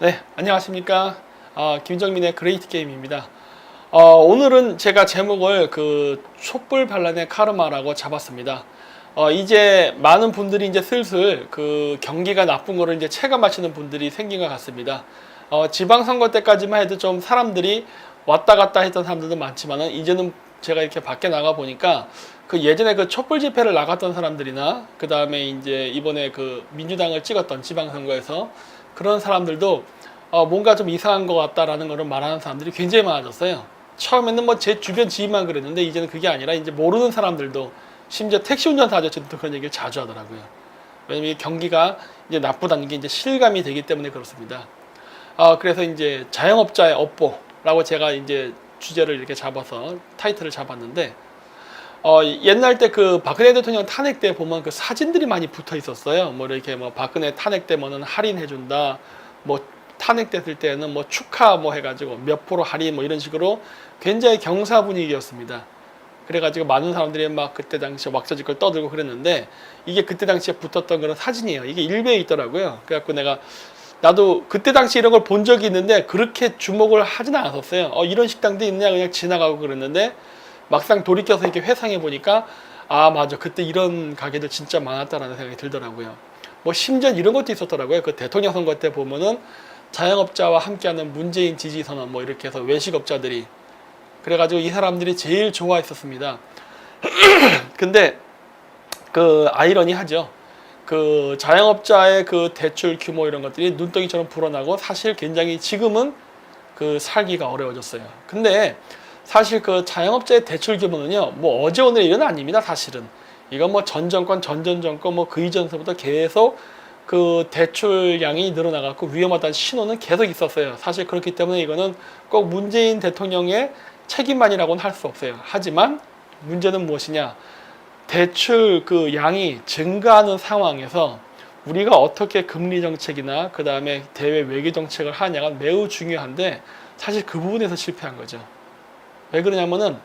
네, 안녕하십니까. 김정민의 그레이트 게임입니다. 오늘은 제가 제목을 촛불 반란의 카르마라고 잡았습니다. 이제 많은 분들이 이제 슬슬 그 경기가 나쁜 거를 이제 체감하시는 분들이 생긴 것 같습니다. 지방선거 때까지만 해도 좀 사람들이 왔다 갔다 했던 사람들도 많지만은 이제는 제가 이렇게 밖에 나가 보니까 그 예전에 그 촛불 집회를 나갔던 사람들이나 그 다음에 이제 이번에 그 민주당을 찍었던 지방선거에서 그런 사람들도 뭔가 좀 이상한 것 같다라는 거를 말하는 사람들이 굉장히 많아졌어요. 처음에는 뭐 제 주변 지인만 그랬는데 이제는 그게 아니라 이제 모르는 사람들도 심지어 택시 운전사 아저씨도 그런 얘기를 자주 하더라고요. 왜냐면 이 경기가 이제 나쁘다는 게 이제 실감이 되기 때문에 그렇습니다. 그래서 이제 자영업자의 업보라고 제가 이제 주제를 이렇게 잡아서 타이틀을 잡았는데 옛날 때 그 박근혜 대통령 탄핵 때 보면 그 사진들이 많이 붙어 있었어요. 뭐 이렇게 뭐 박근혜 탄핵 때면은 할인해준다. 뭐 탄핵됐을 때는 뭐 축하 뭐 해가지고 몇 프로 할인 뭐 이런 식으로 굉장히 경사 분위기였습니다. 그래가지고 많은 사람들이 막 그때 당시에 왁자지껄 떠들고 그랬는데 이게 그때 당시에 붙었던 그런 사진이에요. 이게 일베에 있더라고요. 그래갖고 나도 그때 당시 이런 걸 본 적이 있는데 그렇게 주목을 하진 않았었어요. 이런 식당도 있냐 그냥 지나가고 그랬는데 막상 돌이켜서 이렇게 회상해 보니까 맞아 그때 이런 가게들 진짜 많았다라는 생각이 들더라고요. 뭐 심지어 이런 것도 있었더라고요. 그 대통령 선거 때 보면은 자영업자와 함께하는 문재인 지지 선언 뭐 이렇게 해서 외식업자들이 그래가지고 이 사람들이 제일 좋아했었습니다. 근데 그 아이러니하죠. 그 자영업자의 그 대출 규모 이런 것들이 눈덩이처럼 불어나고 사실 굉장히 지금은 그 살기가 어려워졌어요. 근데 사실 그 자영업자의 대출 규모는요, 뭐 어제 오늘 일은 아닙니다, 사실은. 이건 뭐 전 정권, 전전 정권, 뭐 그 이전서부터 계속 그 대출량이 늘어나갖고 위험하다는 신호는 계속 있었어요. 사실 그렇기 때문에 이거는 꼭 문재인 대통령의 책임만이라고는 할 수 없어요. 하지만 문제는 무엇이냐? 대출 그 양이 증가하는 상황에서 우리가 어떻게 금리 정책이나 그 다음에 대외 외교 정책을 하냐가 매우 중요한데 사실 그 부분에서 실패한 거죠. 왜 그러냐면은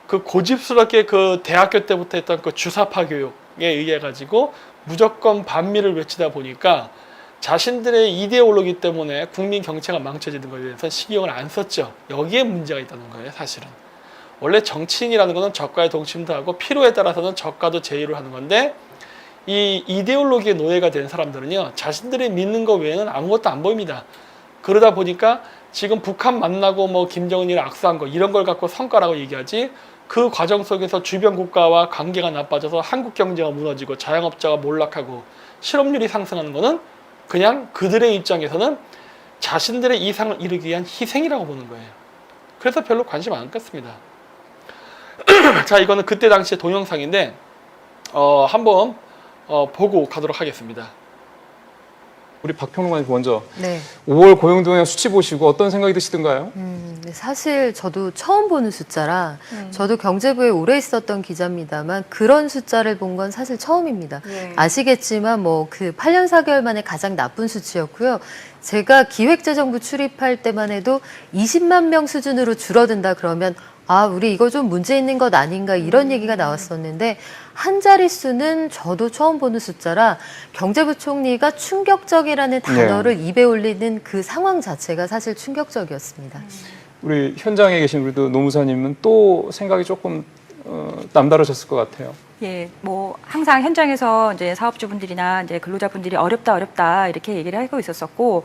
그 고집스럽게 그 대학교 때부터 했던 그 주사파 교육에 의해 가지고 무조건 반미를 외치다 보니까 자신들의 이데올로기 때문에 국민 경제가 망쳐지는 것에 대해서 신경을 안 썼죠. 여기에 문제가 있다는 거예요, 사실은. 원래 정치인이라는 것은 적과의 동침도 하고 필요에 따라서는 적과도 제의를 하는 건데 이 이데올로기의 노예가 된 사람들은요, 자신들이 믿는 것 외에는 아무것도 안 보입니다. 그러다 보니까 지금 북한 만나고 뭐 김정은이랑 악수한 거 이런 걸 갖고 성과라고 얘기하지 그 과정 속에서 주변 국가와 관계가 나빠져서 한국 경제가 무너지고 자영업자가 몰락하고 실업률이 상승하는 거는 그냥 그들의 입장에서는 자신들의 이상을 이루기 위한 희생이라고 보는 거예요. 그래서 별로 관심 안 갖습니다. 자, 이거는 그때 당시의 동영상인데 한번 보고 가도록 하겠습니다. 우리 박평론가님 먼저 네. 5월 고용동향 수치 보시고 어떤 생각이 드시던가요? 사실 저도 처음 보는 숫자라 저도 경제부에 오래 있었던 기자입니다만 그런 숫자를 본 건 사실 처음입니다. 네. 아시겠지만 뭐 그 8년 4개월 만에 가장 나쁜 수치였고요. 제가 기획재정부 출입할 때만 해도 20만 명 수준으로 줄어든다 그러면 우리 이거 좀 문제 있는 것 아닌가 이런 얘기가 나왔었는데 한 자릿수는 저도 처음 보는 숫자라 경제부총리가 충격적이라는 단어를 입에 올리는 그 상황 자체가 사실 충격적이었습니다. 우리 현장에 계신 우리도 노무사님은 또 생각이 조금 남다르셨을 것 같아요. 예, 뭐 항상 현장에서 이제 사업주분들이나 이제 근로자분들이 어렵다 이렇게 얘기를 하고 있었었고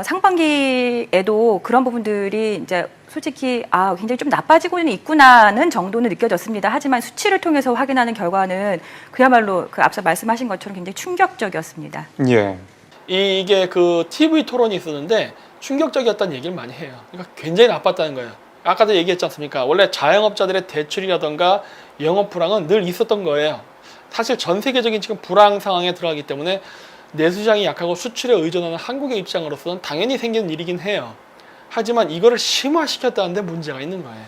상반기에도 그런 부분들이 이제 솔직히 굉장히 좀 나빠지고는 있구나는 정도는 느껴졌습니다. 하지만 수치를 통해서 확인하는 결과는 그야말로 그 앞서 말씀하신 것처럼 굉장히 충격적이었습니다. 예. 이게 그 TV 토론이 있었는데 충격적이었다는 얘기를 많이 해요. 그러니까 굉장히 나빴다는 거예요. 아까도 얘기했지 않습니까? 원래 자영업자들의 대출이라던가 영업 불황은 늘 있었던 거예요. 사실 전 세계적인 지금 불황 상황에 들어가기 때문에 내수시장이 약하고 수출에 의존하는 한국의 입장으로서는 당연히 생기는 일이긴 해요. 하지만 이거를 심화시켰다는데 문제가 있는 거예요.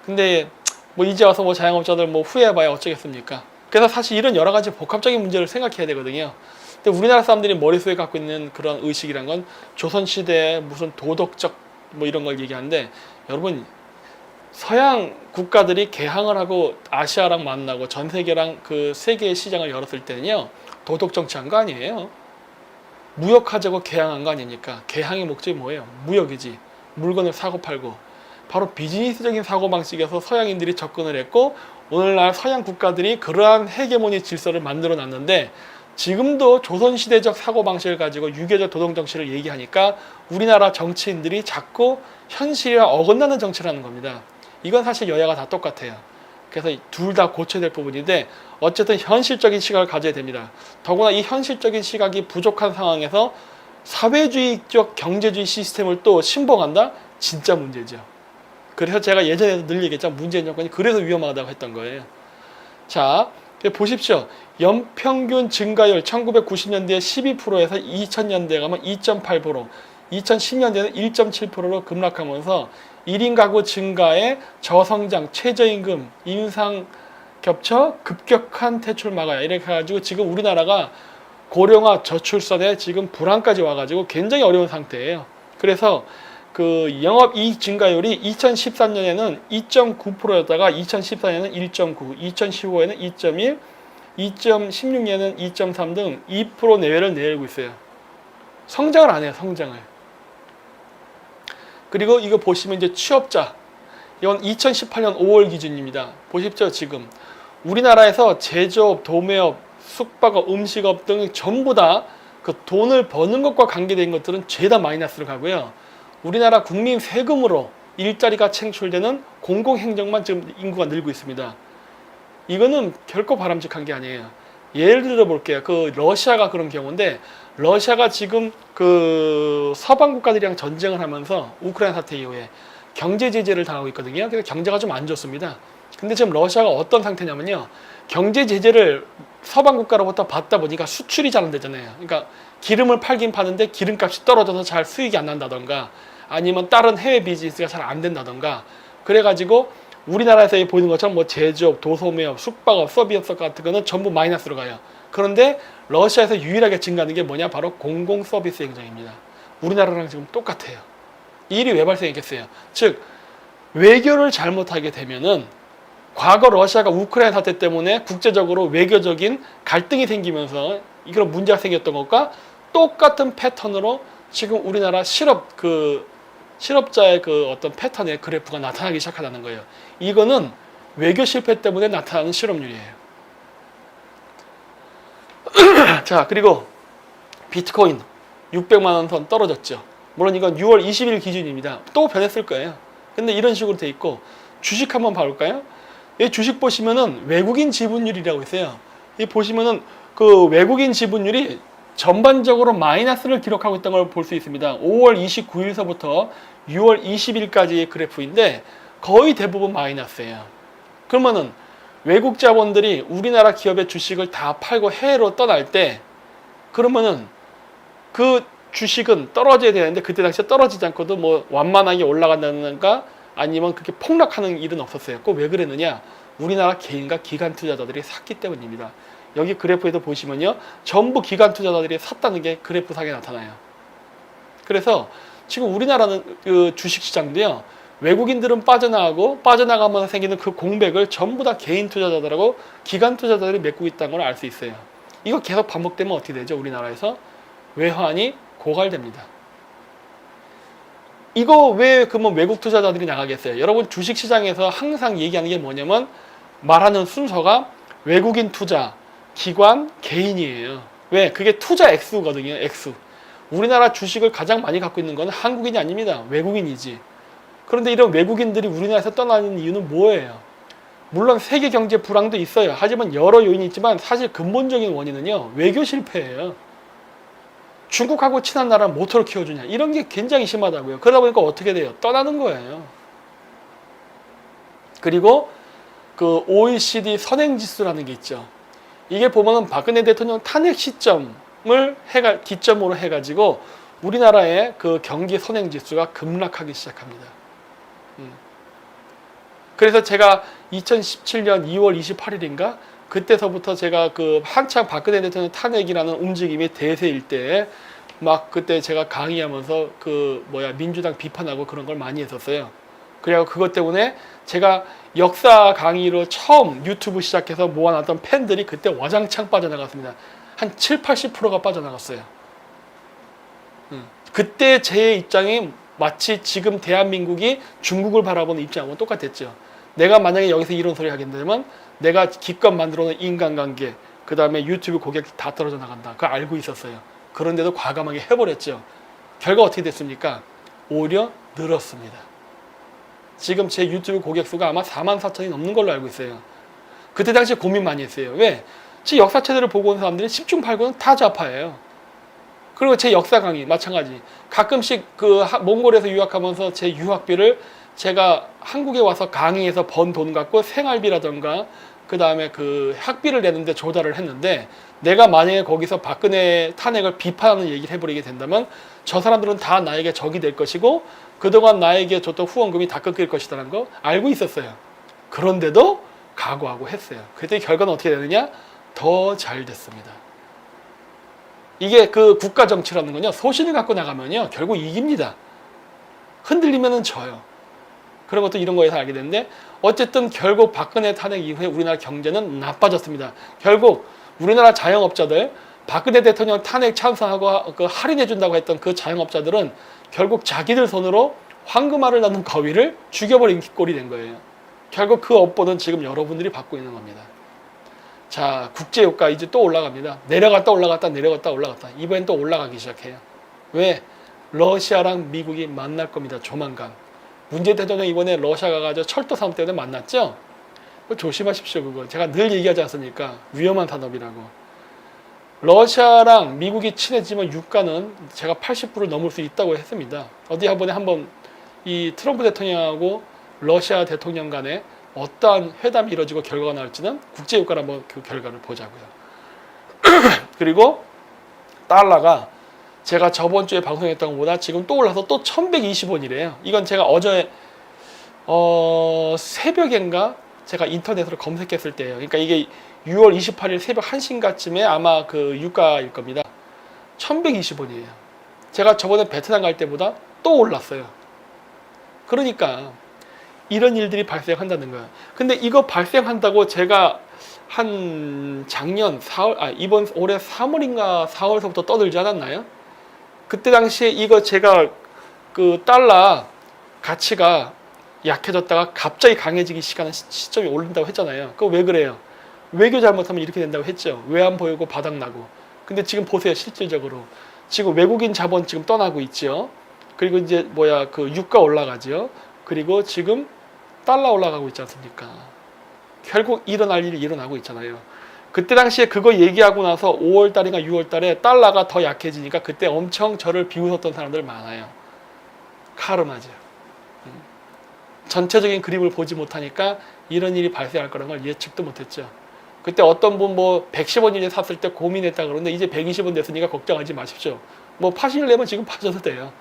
근데 뭐 이제 와서 뭐 자영업자들 뭐 후회해봐야 어쩌겠습니까? 그래서 사실 이런 여러 가지 복합적인 문제를 생각해야 되거든요. 근데 우리나라 사람들이 머릿속에 갖고 있는 그런 의식이란 건 조선시대의 무슨 도덕적 뭐 이런 걸 얘기하는데 여러분 서양 국가들이 개항을 하고 아시아랑 만나고 전 세계랑 그 세계의 시장을 열었을 때는요 도덕 정치한 거 아니에요. 무역하자고 개항한 거 아닙니까? 개항의 목적이 뭐예요? 무역이지. 물건을 사고 팔고. 바로 비즈니스적인 사고방식에서 서양인들이 접근을 했고 오늘날 서양 국가들이 그러한 헤게모니 질서를 만들어 놨는데 지금도 조선시대적 사고방식을 가지고 유교적 도덕정치를 얘기하니까 우리나라 정치인들이 자꾸 현실이랑 어긋나는 정치를 하는 겁니다. 이건 사실 여야가 다 똑같아요. 그래서 둘 다 고쳐야 될 부분인데 어쨌든 현실적인 시각을 가져야 됩니다. 더구나 이 현실적인 시각이 부족한 상황에서 사회주의적 경제주의 시스템을 또 신봉한다? 진짜 문제죠. 그래서 제가 예전에도 늘 얘기했지만 문재인 정권이 그래서 위험하다고 했던 거예요. 자, 보십시오. 연평균 증가율 1990년대에 12%에서 2000년대에 가면 2.8%, 2010년대에는 1.7%로 급락하면서 1인 가구 증가에 저성장, 최저임금, 인상 겹쳐 급격한 퇴출 막아야 이렇게 해가지고 지금 우리나라가 고령화 저출산에 지금 불황까지 와가지고 굉장히 어려운 상태예요. 그래서 그 영업이익 증가율이 2013년에는 2.9%였다가 2014년에는 1.9, 2015에는 2.1, 2016년에는 2.3 등 2% 내외를 내리고 있어요. 성장을 안 해요, 성장을. 그리고 이거 보시면 이제 취업자, 이건 2018년 5월 기준입니다. 보십시오, 지금. 우리나라에서 제조업, 도매업, 숙박업, 음식업 등 전부 다 그 돈을 버는 것과 관계된 것들은 죄다 마이너스로 가고요. 우리나라 국민 세금으로 일자리가 창출되는 공공행정만 지금 인구가 늘고 있습니다. 이거는 결코 바람직한 게 아니에요. 예를 들어 볼게요. 그 러시아가 그런 경우인데 러시아가 지금 그 서방 국가들이랑 전쟁을 하면서 우크라이나 사태 이후에 경제 제재를 당하고 있거든요. 그래서 경제가 좀 안 좋습니다. 근데 지금 러시아가 어떤 상태냐면요. 경제 제재를 서방 국가로부터 받다 보니까 수출이 잘 안 되잖아요. 그러니까 기름을 팔긴 파는데 기름값이 떨어져서 잘 수익이 안 난다던가 아니면 다른 해외 비즈니스가 잘 안 된다던가 그래가지고 우리나라에서 보이는 것처럼 뭐 제조업, 도소매업, 숙박업, 서비스업 같은 거는 전부 마이너스로 가요. 그런데 러시아에서 유일하게 증가하는 게 뭐냐? 바로 공공 서비스 행정입니다. 우리나라랑 지금 똑같아요. 이 일이 왜 발생했겠어요? 즉 외교를 잘못하게 되면은 과거 러시아가 우크라이나 사태 때문에 국제적으로 외교적인 갈등이 생기면서 이런 문제가 생겼던 것과 똑같은 패턴으로 지금 우리나라 실업자의 그 어떤 패턴의 그래프가 나타나기 시작하다는 거예요. 이거는 외교 실패 때문에 나타나는 실업률이에요. 자, 그리고 비트코인 600만 원 선 떨어졌죠. 물론 이건 6월 20일 기준입니다. 또 변했을 거예요. 근데 이런 식으로 돼 있고 주식 한번 봐볼까요? 이 주식 보시면은 외국인 지분율이라고 있어요. 이 보시면은 그 외국인 지분율이 전반적으로 마이너스를 기록하고 있다는 걸 볼 수 있습니다. 5월 29일서부터 6월 20일까지의 그래프인데 거의 대부분 마이너스예요. 그러면은 외국 자본들이 우리나라 기업의 주식을 다 팔고 해외로 떠날 때 그러면은 그 주식은 떨어져야 되는데 그때 당시에 떨어지지 않고도 뭐 완만하게 올라간다든가 아니면 그렇게 폭락하는 일은 없었어요. 꼭 왜 그랬느냐? 우리나라 개인과 기관 투자자들이 샀기 때문입니다. 여기 그래프에도 보시면요. 전부 기관 투자자들이 샀다는 게 그래프상에 나타나요. 그래서 지금 우리나라는 그 주식시장도요. 외국인들은 빠져나가고 빠져나가면서 생기는 그 공백을 전부 다 개인 투자자들하고 기관 투자자들이 메꾸고 있다는 걸 알 수 있어요. 이거 계속 반복되면 어떻게 되죠? 우리나라에서 외환이 고갈됩니다. 이거 왜 그러면 외국 투자자들이 나가겠어요? 여러분 주식시장에서 항상 얘기하는 게 뭐냐면 말하는 순서가 외국인 투자, 기관, 개인이에요. 왜? 그게 투자 액수거든요. 액수. 우리나라 주식을 가장 많이 갖고 있는 건 한국인이 아닙니다. 외국인이지. 그런데 이런 외국인들이 우리나라에서 떠나는 이유는 뭐예요? 물론 세계 경제 불황도 있어요. 하지만 여러 요인이 있지만 사실 근본적인 원인은요. 외교 실패예요. 중국하고 친한 나라는 모토를 키워주냐. 이런 게 굉장히 심하다고요. 그러다 보니까 어떻게 돼요? 떠나는 거예요. 그리고 그 OECD 선행지수라는 게 있죠. 이게 보면은 박근혜 대통령 탄핵 시점을 기점으로 해가지고 우리나라의 그 경기 선행지수가 급락하기 시작합니다. 그래서 제가 2017년 2월 28일인가 그때서부터 제가 그 한창 박근혜 대통령 탄핵이라는 움직임이 대세일 때 막 그때 제가 강의하면서 그 민주당 비판하고 그런 걸 많이 했었어요. 그래서 그것 때문에 제가 역사 강의로 처음 유튜브 시작해서 모아놨던 팬들이 그때 와장창 빠져나갔습니다. 한 7, 80%가 빠져나갔어요. 그때 제 입장이 마치 지금 대한민국이 중국을 바라보는 입장하고 똑같았죠. 내가 만약에 여기서 이런 소리 하게 되면 내가 기껏 만들어 놓은 인간관계, 그 다음에 유튜브 고객 다 떨어져 나간다. 그거 알고 있었어요. 그런데도 과감하게 해버렸죠. 결과 어떻게 됐습니까? 오히려 늘었습니다. 지금 제 유튜브 고객 수가 아마 44,000이 넘는 걸로 알고 있어요. 그때 당시에 고민 많이 했어요. 왜? 제 역사책들을 보고 온 사람들이 10중 8구는 다 좌파예요. 그리고 제 역사 강의 마찬가지. 가끔씩 그 몽골에서 유학하면서 제 유학비를 제가 한국에 와서 강의해서 번 돈 갖고 생활비라던가 그 다음에 그 학비를 내는데 조달을 했는데, 내가 만약에 거기서 박근혜 탄핵을 비판하는 얘기를 해버리게 된다면 저 사람들은 다 나에게 적이 될 것이고 그동안 나에게 줬던 후원금이 다 꺾일 것이라는 거 알고 있었어요. 그런데도 각오하고 했어요. 그랬더니 결과는 어떻게 되느냐? 더 잘 됐습니다. 이게 그 국가 정치라는 건요, 소신을 갖고 나가면요 결국 이깁니다. 흔들리면은 져요. 그런 것도 이런 거에서 알게 됐는데, 어쨌든 결국 박근혜 탄핵 이후에 우리나라 경제는 나빠졌습니다. 결국 우리나라 자영업자들, 박근혜 대통령 탄핵 찬성하고 그 할인해준다고 했던 그 자영업자들은 결국 자기들 손으로 황금알을 낳는 거위를 죽여버린 꼴이 된 거예요. 결국 그 업보는 지금 여러분들이 받고 있는 겁니다. 자, 국제유가 이제 또 올라갑니다. 내려갔다 올라갔다 내려갔다 올라갔다. 이번엔 또 올라가기 시작해요. 왜? 러시아랑 미국이 만날 겁니다. 조만간. 문재인 대통령 이번에 러시아 가가지고 철도 사업 때문에 만났죠? 그거 조심하십시오. 그거 제가 늘 얘기하지 않습니까? 위험한 산업이라고. 러시아랑 미국이 친해지면 유가는 제가 80불을 넘을 수 있다고 했습니다. 어디 한번 이 트럼프 대통령하고 러시아 대통령 간에 어떠한 회담이 이루어지고 결과가 나올지는 국제유가를 한번 그 결과를 보자고요. 그리고 달러가 제가 저번 주에 방송했던 것보다 지금 또 올라서 또 1120원이래요. 이건 제가 어제 새벽인가 제가 인터넷으로 검색했을 때예요. 그러니까 이게 6월 28일 새벽 1시인가쯤에 아마 그 유가일 겁니다. 1120원이에요. 제가 저번에 베트남 갈 때보다 또 올랐어요. 그러니까 이런 일들이 발생한다는 거예요. 근데 이거 발생한다고 제가 한 작년 4월, 이번 올해 3월인가 4월서부터 떠들지 않았나요? 그때 당시에 이거 제가 그 달러 가치가 약해졌다가 갑자기 강해지기 시점이 오른다고 했잖아요. 그거 왜 그래요? 외교 잘못하면 이렇게 된다고 했죠. 외환 보유고 바닥나고. 근데 지금 보세요. 실질적으로 지금 외국인 자본 지금 떠나고 있죠. 그리고 이제 그 유가 올라가죠. 그리고 지금 달러 올라가고 있지 않습니까? 결국 일어날 일이 일어나고 있잖아요. 그때 당시에 그거 얘기하고 나서 5월달인가 6월달에 달러가 더 약해지니까 그때 엄청 저를 비웃었던 사람들 많아요. 카르마죠. 전체적인 그림을 보지 못하니까 이런 일이 발생할 거라는 걸 예측도 못했죠. 그때 어떤 분 110원인데 샀을 때 고민했다 그러는데 이제 120원 됐으니까 걱정하지 마십시오. 파시려면 지금 파셔도 돼요.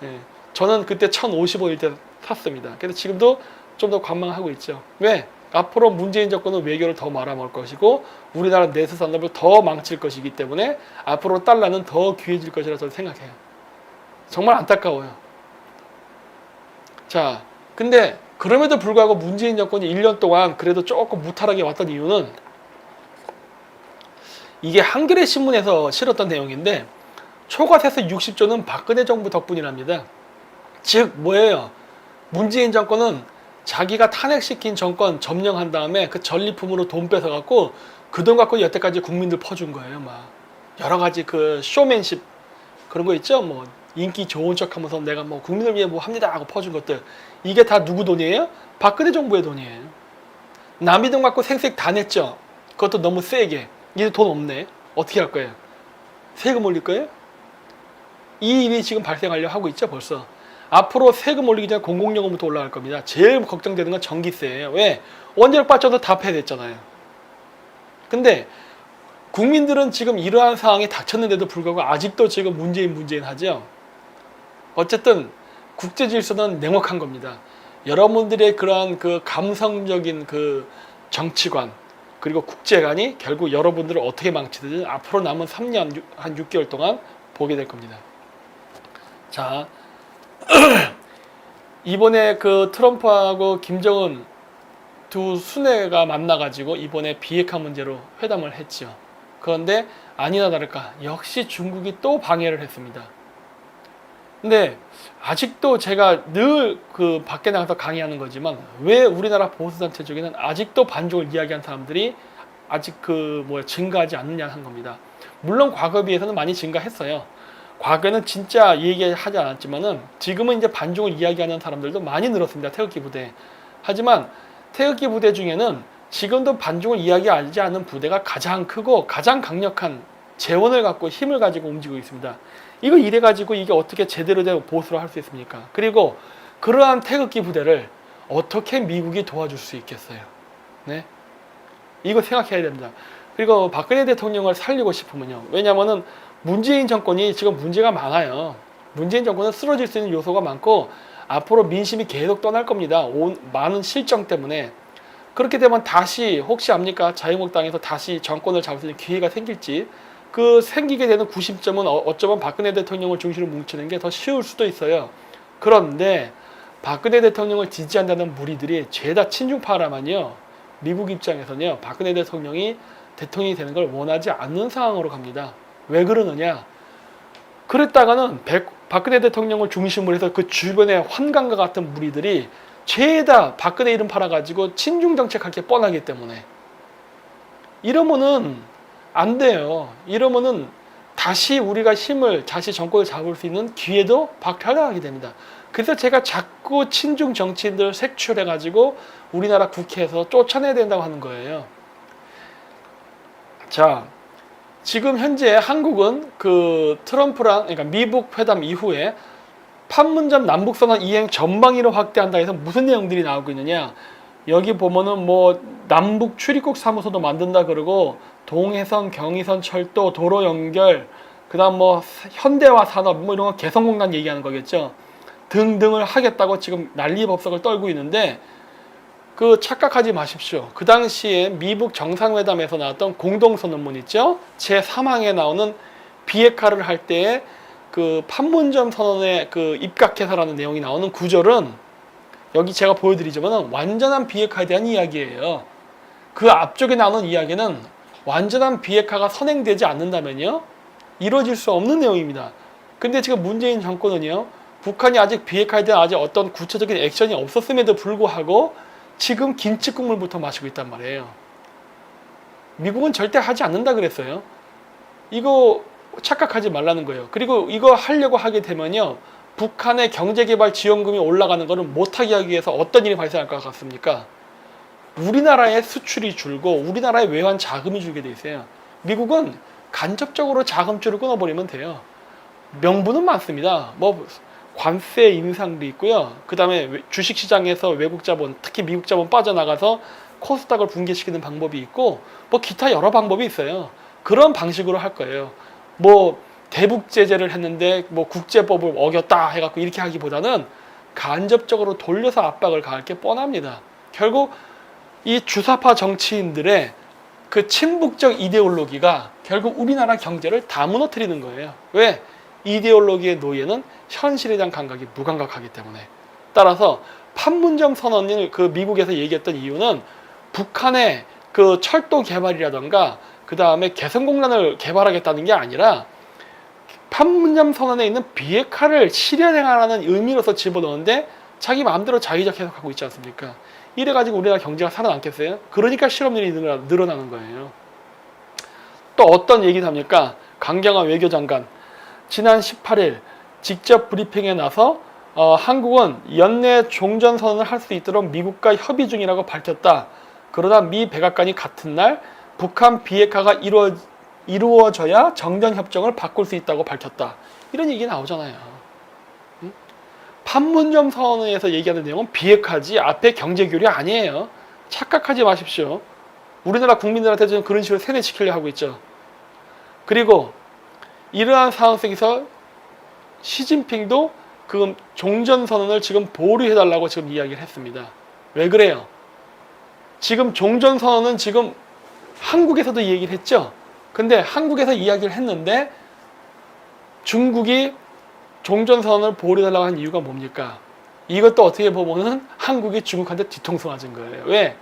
예. 저는 그때 1050원일 때 샀습니다. 그래서 지금도 좀 더 관망하고 있죠. 왜? 앞으로 문재인 정권은 외교를 더 말아먹을 것이고 우리나라 내수 산업을 더 망칠 것이기 때문에 앞으로 달러는 더 귀해질 것이라 저는 생각해요. 정말 안타까워요. 자, 근데 그럼에도 불구하고 문재인 정권이 1년 동안 그래도 조금 무탈하게 왔던 이유는 이게 한겨레 신문에서 실었던 내용인데 초과세수 60조는 박근혜 정부 덕분이랍니다. 즉 뭐예요? 문재인 정권은 자기가 탄핵시킨 정권 점령한 다음에 그 전리품으로 돈 뺏어갖고 그 돈 갖고 여태까지 국민들 퍼준 거예요. 막 여러 가지 그 쇼맨십 그런 거 있죠. 인기 좋은 척하면서 내가 국민을 위해 합니다 하고 퍼준 것들, 이게 다 누구 돈이에요? 박근혜 정부의 돈이에요. 남의 돈 갖고 생색 다 냈죠. 그것도 너무 세게. 이제 돈 없네. 어떻게 할 거예요? 세금 올릴 거예요? 이 일이 지금 발생하려고 하고 있죠. 벌써. 앞으로 세금 올리기 전에 공공요금부터 올라갈 겁니다. 제일 걱정되는 건 전기세예요. 왜? 원자력 발전도 다 폐쇄됐잖아요. 근데 국민들은 지금 이러한 상황이 닥쳤는데도 불구하고 아직도 지금 문재인 하죠. 어쨌든 국제 질서는 냉혹한 겁니다. 여러분들의 그러한 그 감성적인 그 정치관 그리고 국제관이 결국 여러분들을 어떻게 망치든지 앞으로 남은 3년 한 6개월 동안 보게 될 겁니다. 자, 이번에 그 트럼프하고 김정은 두 수뇌가 만나가지고 이번에 비핵화 문제로 회담을 했죠. 그런데 아니나 다를까 역시 중국이 또 방해를 했습니다. 근데 아직도 제가 늘 그 밖에 나가서 강의하는 거지만 왜 우리나라 보수단체 쪽에는 아직도 반중을 이야기하는 사람들이 아직 증가하지 않느냐 한 겁니다. 물론 과거에 비해서는 많이 증가했어요. 과거에는 진짜 얘기하지 않았지만은 지금은 이제 반중을 이야기하는 사람들도 많이 늘었습니다. 태극기 부대. 하지만 태극기 부대 중에는 지금도 반중을 이야기하지 않는 부대가 가장 크고 가장 강력한 재원을 갖고 힘을 가지고 움직이고 있습니다. 이거 이래가지고 이게 어떻게 제대로 된 보수를 할 수 있습니까? 그리고 그러한 태극기 부대를 어떻게 미국이 도와줄 수 있겠어요? 네? 이거 생각해야 됩니다. 그리고 박근혜 대통령을 살리고 싶으면요. 왜냐면은 문재인 정권이 지금 문제가 많아요. 문재인 정권은 쓰러질 수 있는 요소가 많고 앞으로 민심이 계속 떠날 겁니다. 많은 실정 때문에. 그렇게 되면 다시 혹시 압니까? 자유한국당에서 다시 정권을 잡을 수 있는 기회가 생길지 그 생기게 되는 구심점은 어쩌면 박근혜 대통령을 중심으로 뭉치는 게 더 쉬울 수도 있어요. 그런데 박근혜 대통령을 지지한다는 무리들이 죄다 친중파라면요. 미국 입장에서는요. 박근혜 대통령이 대통령이 되는 걸 원하지 않는 상황으로 갑니다. 왜 그러느냐? 그랬다가는 박근혜 대통령을 중심으로 해서 그 주변의 환관과 같은 무리들이 죄다 박근혜 이름 팔아가지고 친중 정책할 게 뻔하기 때문에 이러면은 안 돼요. 이러면은 다시 우리가 다시 정권을 잡을 수 있는 기회도 박탈당하게 됩니다. 그래서 제가 자꾸 친중 정치인들 색출해가지고 우리나라 국회에서 쫓아내야 된다고 하는 거예요. 자, 지금 현재 한국은 그 트럼프랑 그러니까 미국 회담 이후에 판문점 남북선언 이행 전방위로 확대한다 해서 무슨 내용들이 나오고 있느냐? 여기 보면은 남북 출입국 사무소도 만든다 그러고 동해선, 경의선 철도, 도로 연결, 그다음 현대화 산업 이런 거 개성공단 얘기하는 거겠죠. 등등을 하겠다고 지금 난리법석을 떨고 있는데 그 착각하지 마십시오. 그 당시에 미국 정상회담에서 나왔던 공동선언문 있죠. 제3항에 나오는 비핵화를 할 때에 그 판문점 선언에 그 입각해서라는 내용이 나오는 구절은 여기 제가 보여드리지만 완전한 비핵화에 대한 이야기예요. 그 앞쪽에 나오는 이야기는 완전한 비핵화가 선행되지 않는다면요 이루어질 수 없는 내용입니다. 근데 지금 문재인 정권은요 북한이 아직 비핵화에 대한 아직 어떤 구체적인 액션이 없었음에도 불구하고 지금 김치국물부터 마시고 있단 말이에요. 미국은 절대 하지 않는다 그랬어요. 이거 착각하지 말라는 거예요. 그리고 이거 하려고 하게 되면요 북한의 경제개발 지원금이 올라가는 거를 못하게 하기 위해서 어떤 일이 발생할 것 같습니까? 우리나라의 수출이 줄고 우리나라의 외환 자금이 줄게 돼 있어요. 미국은 간접적으로 자금줄을 끊어버리면 돼요. 명분은 많습니다. 관세 인상도 있고요. 그 다음에 주식시장에서 외국 자본, 특히 미국 자본 빠져나가서 코스닥을 붕괴시키는 방법이 있고 기타 여러 방법이 있어요. 그런 방식으로 할 거예요. 대북 제재를 했는데 국제법을 어겼다 해갖고 이렇게 하기보다는 간접적으로 돌려서 압박을 가할 게 뻔합니다. 결국 이 주사파 정치인들의 그 친북적 이데올로기가 결국 우리나라 경제를 다 무너뜨리는 거예요. 왜? 이데올로기의 노예는 현실에 대한 감각이 무감각하기 때문에. 따라서 판문점 선언을 그 미국에서 얘기했던 이유는 북한의 그 철도 개발이라던가 그 다음에 개성공단을 개발하겠다는 게 아니라 판문점 선언에 있는 비핵화를 실현하라는 의미로서 집어넣는데 자기 마음대로 자의적 해석하고 있지 않습니까? 이래가지고 우리나라 경제가 살아남겠어요? 그러니까 실업률이 늘어나는 거예요. 또 어떤 얘기를 합니까? 강경화 외교장관 지난 18일 직접 브리핑에 나서 한국은 연내 종전선언을 할 수 있도록 미국과 협의 중이라고 밝혔다. 그러다 미 백악관이 같은 날 북한 비핵화가 이루어져야 정전협정을 바꿀 수 있다고 밝혔다. 이런 얘기 나오잖아요. 판문점 선언에서 얘기하는 내용은 비핵화지 앞에 경제교류 아니에요. 착각하지 마십시오. 우리나라 국민들한테 좀 그런 식으로 세뇌시키려 하고 있죠. 그리고 이러한 상황 속에서 시진핑도 그 종전선언을 지금 보류해달라고 지금 이야기를 했습니다. 왜 그래요? 지금 종전선언은 지금 한국에서도 얘기를 했죠. 근데 한국에서 이야기를 했는데 중국이 종전선언을 보류해달라고 한 이유가 뭡니까? 이것도 어떻게 보면은 한국이 중국한테 뒤통수 맞은 거예요. 왜?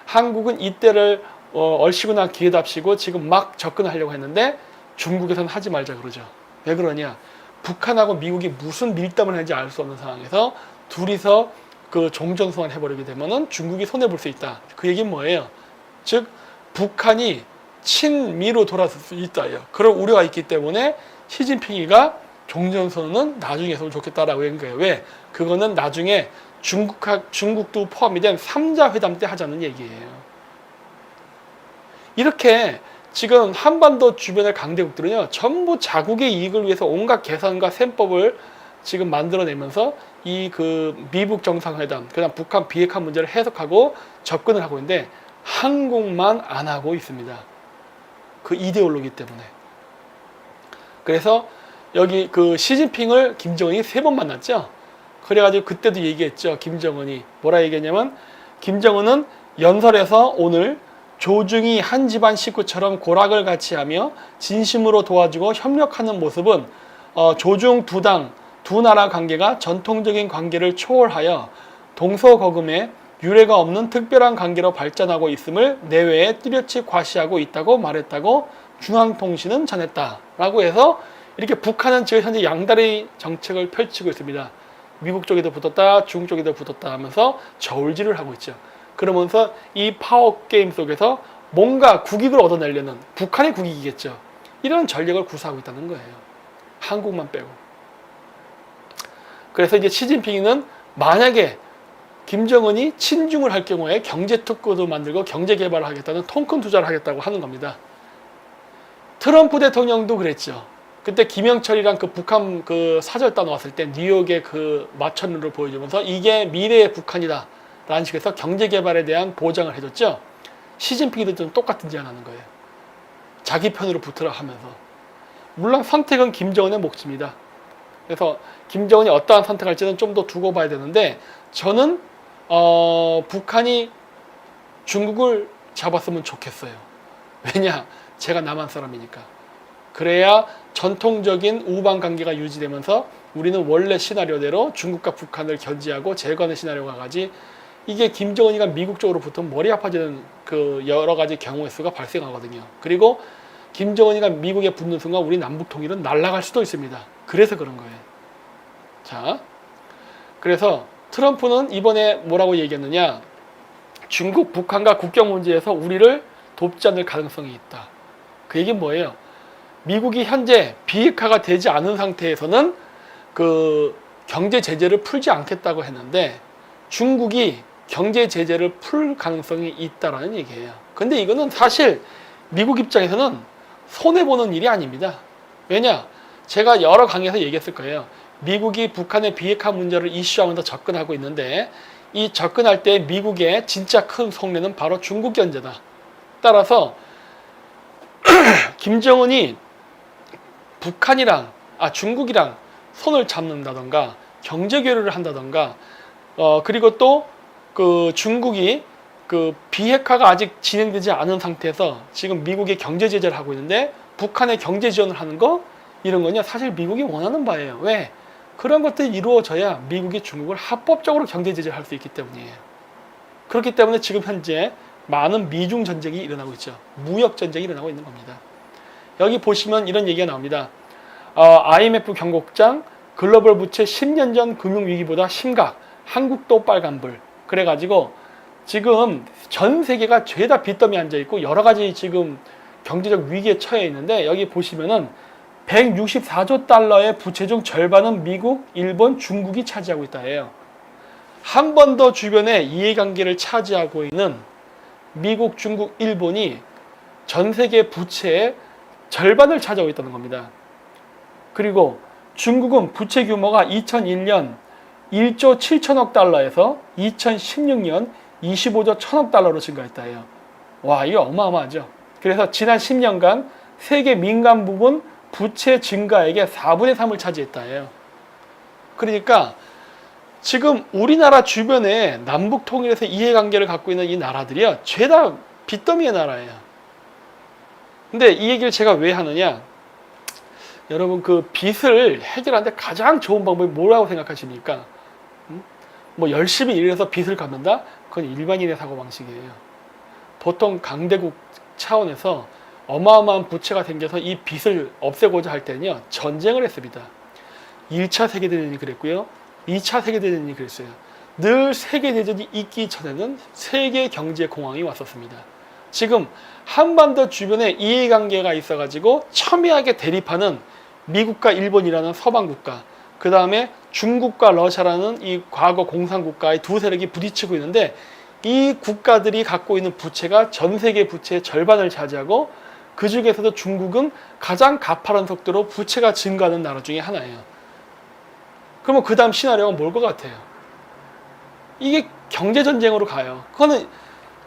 한국은 이때를 얼씨구나 기회답시고 지금 막 접근하려고 했는데 중국에서는 하지 말자 그러죠. 왜 그러냐? 북한하고 미국이 무슨 밀담을 하는지 알 수 없는 상황에서 둘이서 그 종전선언 해버리게 되면은 중국이 손해볼 수 있다. 그 얘기는 뭐예요? 즉 북한이 친미로 돌아설 수 있다예요. 그런 우려가 있기 때문에 시진핑이가 종전선언은 나중에 했으면 좋겠다라고 한 거예요. 왜? 그거는 나중에 중국도 포함이 된 3자 회담 때 하자는 얘기예요. 이렇게 지금 한반도 주변의 강대국들은요, 전부 자국의 이익을 위해서 온갖 계산과 셈법을 지금 만들어내면서 이 그 미북 정상회담, 그다음 북한 비핵화 문제를 해석하고 접근을 하고 있는데 한국만 안 하고 있습니다. 그 이데올로기 때문에. 그래서 여기 그 시진핑을 김정은이 3번 만났죠. 그래가지고 그때도 얘기했죠. 김정은이 뭐라 얘기했냐면, 김정은은 연설에서 오늘 조중이 한 집안 식구처럼 고락을 같이 하며 진심으로 도와주고 협력하는 모습은 조중 두 당, 두 나라 관계가 전통적인 관계를 초월하여 동서거금에 유례가 없는 특별한 관계로 발전하고 있음을 내외에 뚜렷이 과시하고 있다고 말했다고 중앙통신은 전했다라고 해서, 이렇게 북한은 지금 현재 양다리 정책을 펼치고 있습니다. 미국 쪽에도 붙었다, 중국 쪽에도 붙었다 하면서 저울질을 하고 있죠. 그러면서 이 파워게임 속에서 뭔가 국익을 얻어내려는, 북한의 국익이겠죠. 이런 전략을 구사하고 있다는 거예요. 한국만 빼고. 그래서 이제 시진핑은 만약에 김정은이 친중을 할 경우에 경제특구도 만들고 경제개발을 하겠다는 통큰 투자를 하겠다고 하는 겁니다. 트럼프 대통령도 그랬죠. 그때 김영철이랑 그 북한 그 사절 따놓았을 때 뉴욕의 그 마천루를 보여주면서 이게 미래의 북한이다 라는 식에서 경제개발에 대한 보장을 해줬죠. 시진핑도 좀 똑같은 제안하는 거예요. 자기 편으로 붙으라 하면서. 물론 선택은 김정은의 몫입니다. 그래서 김정은이 어떠한 선택할지는 좀 더 두고 봐야 되는데, 저는 북한이 중국을 잡았으면 좋겠어요. 왜냐? 제가 남한 사람이니까. 그래야 전통적인 우방 관계가 유지되면서 우리는 원래 시나리오대로 중국과 북한을 견제하고 제거하는 시나리오가 가지, 이게 김정은이가 미국 쪽으로 붙으면 머리 아파지는 그 여러 가지 경우의 수가 발생하거든요. 그리고 김정은이가 미국에 붙는 순간 우리 남북 통일은 날아갈 수도 있습니다. 그래서 그런 거예요. 자, 그래서 트럼프는 이번에 뭐라고 얘기했느냐? 중국, 북한과 국경 문제에서 우리를 돕지 않을 가능성이 있다. 그 얘기는 뭐예요? 미국이 현재 비핵화가 되지 않은 상태에서는 그 경제 제재를 풀지 않겠다고 했는데, 중국이 경제 제재를 풀 가능성이 있다라는 얘기예요. 근데 이거는 사실 미국 입장에서는 손해보는 일이 아닙니다. 왜냐? 제가 여러 강의에서 얘기했을 거예요. 미국이 북한의 비핵화 문제를 이슈하면서 접근하고 있는데, 이 접근할 때 미국의 진짜 큰 속내는 바로 중국 견제다. 따라서 김정은이 중국이랑 손을 잡는다던가 경제 교류를 한다던가, 그리고 또 그 중국이 그 비핵화가 아직 진행되지 않은 상태에서 지금 미국이 경제 제재를 하고 있는데 북한에 경제 지원을 하는 거, 이런 거냐 사실 미국이 원하는 바예요. 왜? 그런 것들이 이루어져야 미국이 중국을 합법적으로 경제 제재를 할 수 있기 때문이에요. 그렇기 때문에 지금 현재 많은 미중 전쟁이 일어나고 있죠. 무역 전쟁이 일어나고 있는 겁니다. 여기 보시면 이런 얘기가 나옵니다. IMF 경고장, 글로벌 부채 10년 전 금융위기보다 심각, 한국도 빨간불. 그래가지고 지금 전 세계가 죄다 빚더미 앉아있고 여러 가지 지금 경제적 위기에 처해 있는데, 여기 보시면은 164조 달러의 부채 중 절반은 미국, 일본, 중국이 차지하고 있다 해요. 한 번 더 주변에 이해관계를 차지하고 있는 미국, 중국, 일본이 전 세계 부채의 절반을 차지하고 있다는 겁니다. 그리고 중국은 부채 규모가 2001년 1조 7천억 달러에서 2016년 25조 1천억 달러로 증가했다 해요. 와, 이거 어마어마하죠. 그래서 지난 10년간 세계 민간 부분 부채 증가액의 4분의 3을 차지했다 해요. 그러니까 지금 우리나라 주변에 남북 통일에서 이해관계를 갖고 있는 이 나라들이요, 죄다 빚더미의 나라예요. 근데 이 얘기를 제가 왜 하느냐? 여러분, 그 빚을 해결하는데 가장 좋은 방법이 뭐라고 생각하십니까? 뭐 열심히 일해서 빚을 갚는다? 그건 일반인의 사고방식이에요. 보통 강대국 차원에서 어마어마한 부채가 생겨서 이 빚을 없애고자 할 때는요, 전쟁을 했습니다. 1차 세계대전이 그랬고요. 2차 세계대전이 그랬어요. 늘 세계대전이 있기 전에는 세계 경제 공황이 왔었습니다. 지금 한반도 주변에 이해관계가 있어가지고 첨예하게 대립하는 미국과 일본이라는 서방국가, 그 다음에 중국과 러시아라는 이 과거 공산국가의 두 세력이 부딪히고 있는데, 이 국가들이 갖고 있는 부채가 전 세계 부채의 절반을 차지하고, 그 중에서도 중국은 가장 가파른 속도로 부채가 증가하는 나라 중에 하나예요. 그러면 그 다음 시나리오가 뭘 것 같아요? 이게 경제전쟁으로 가요. 그거는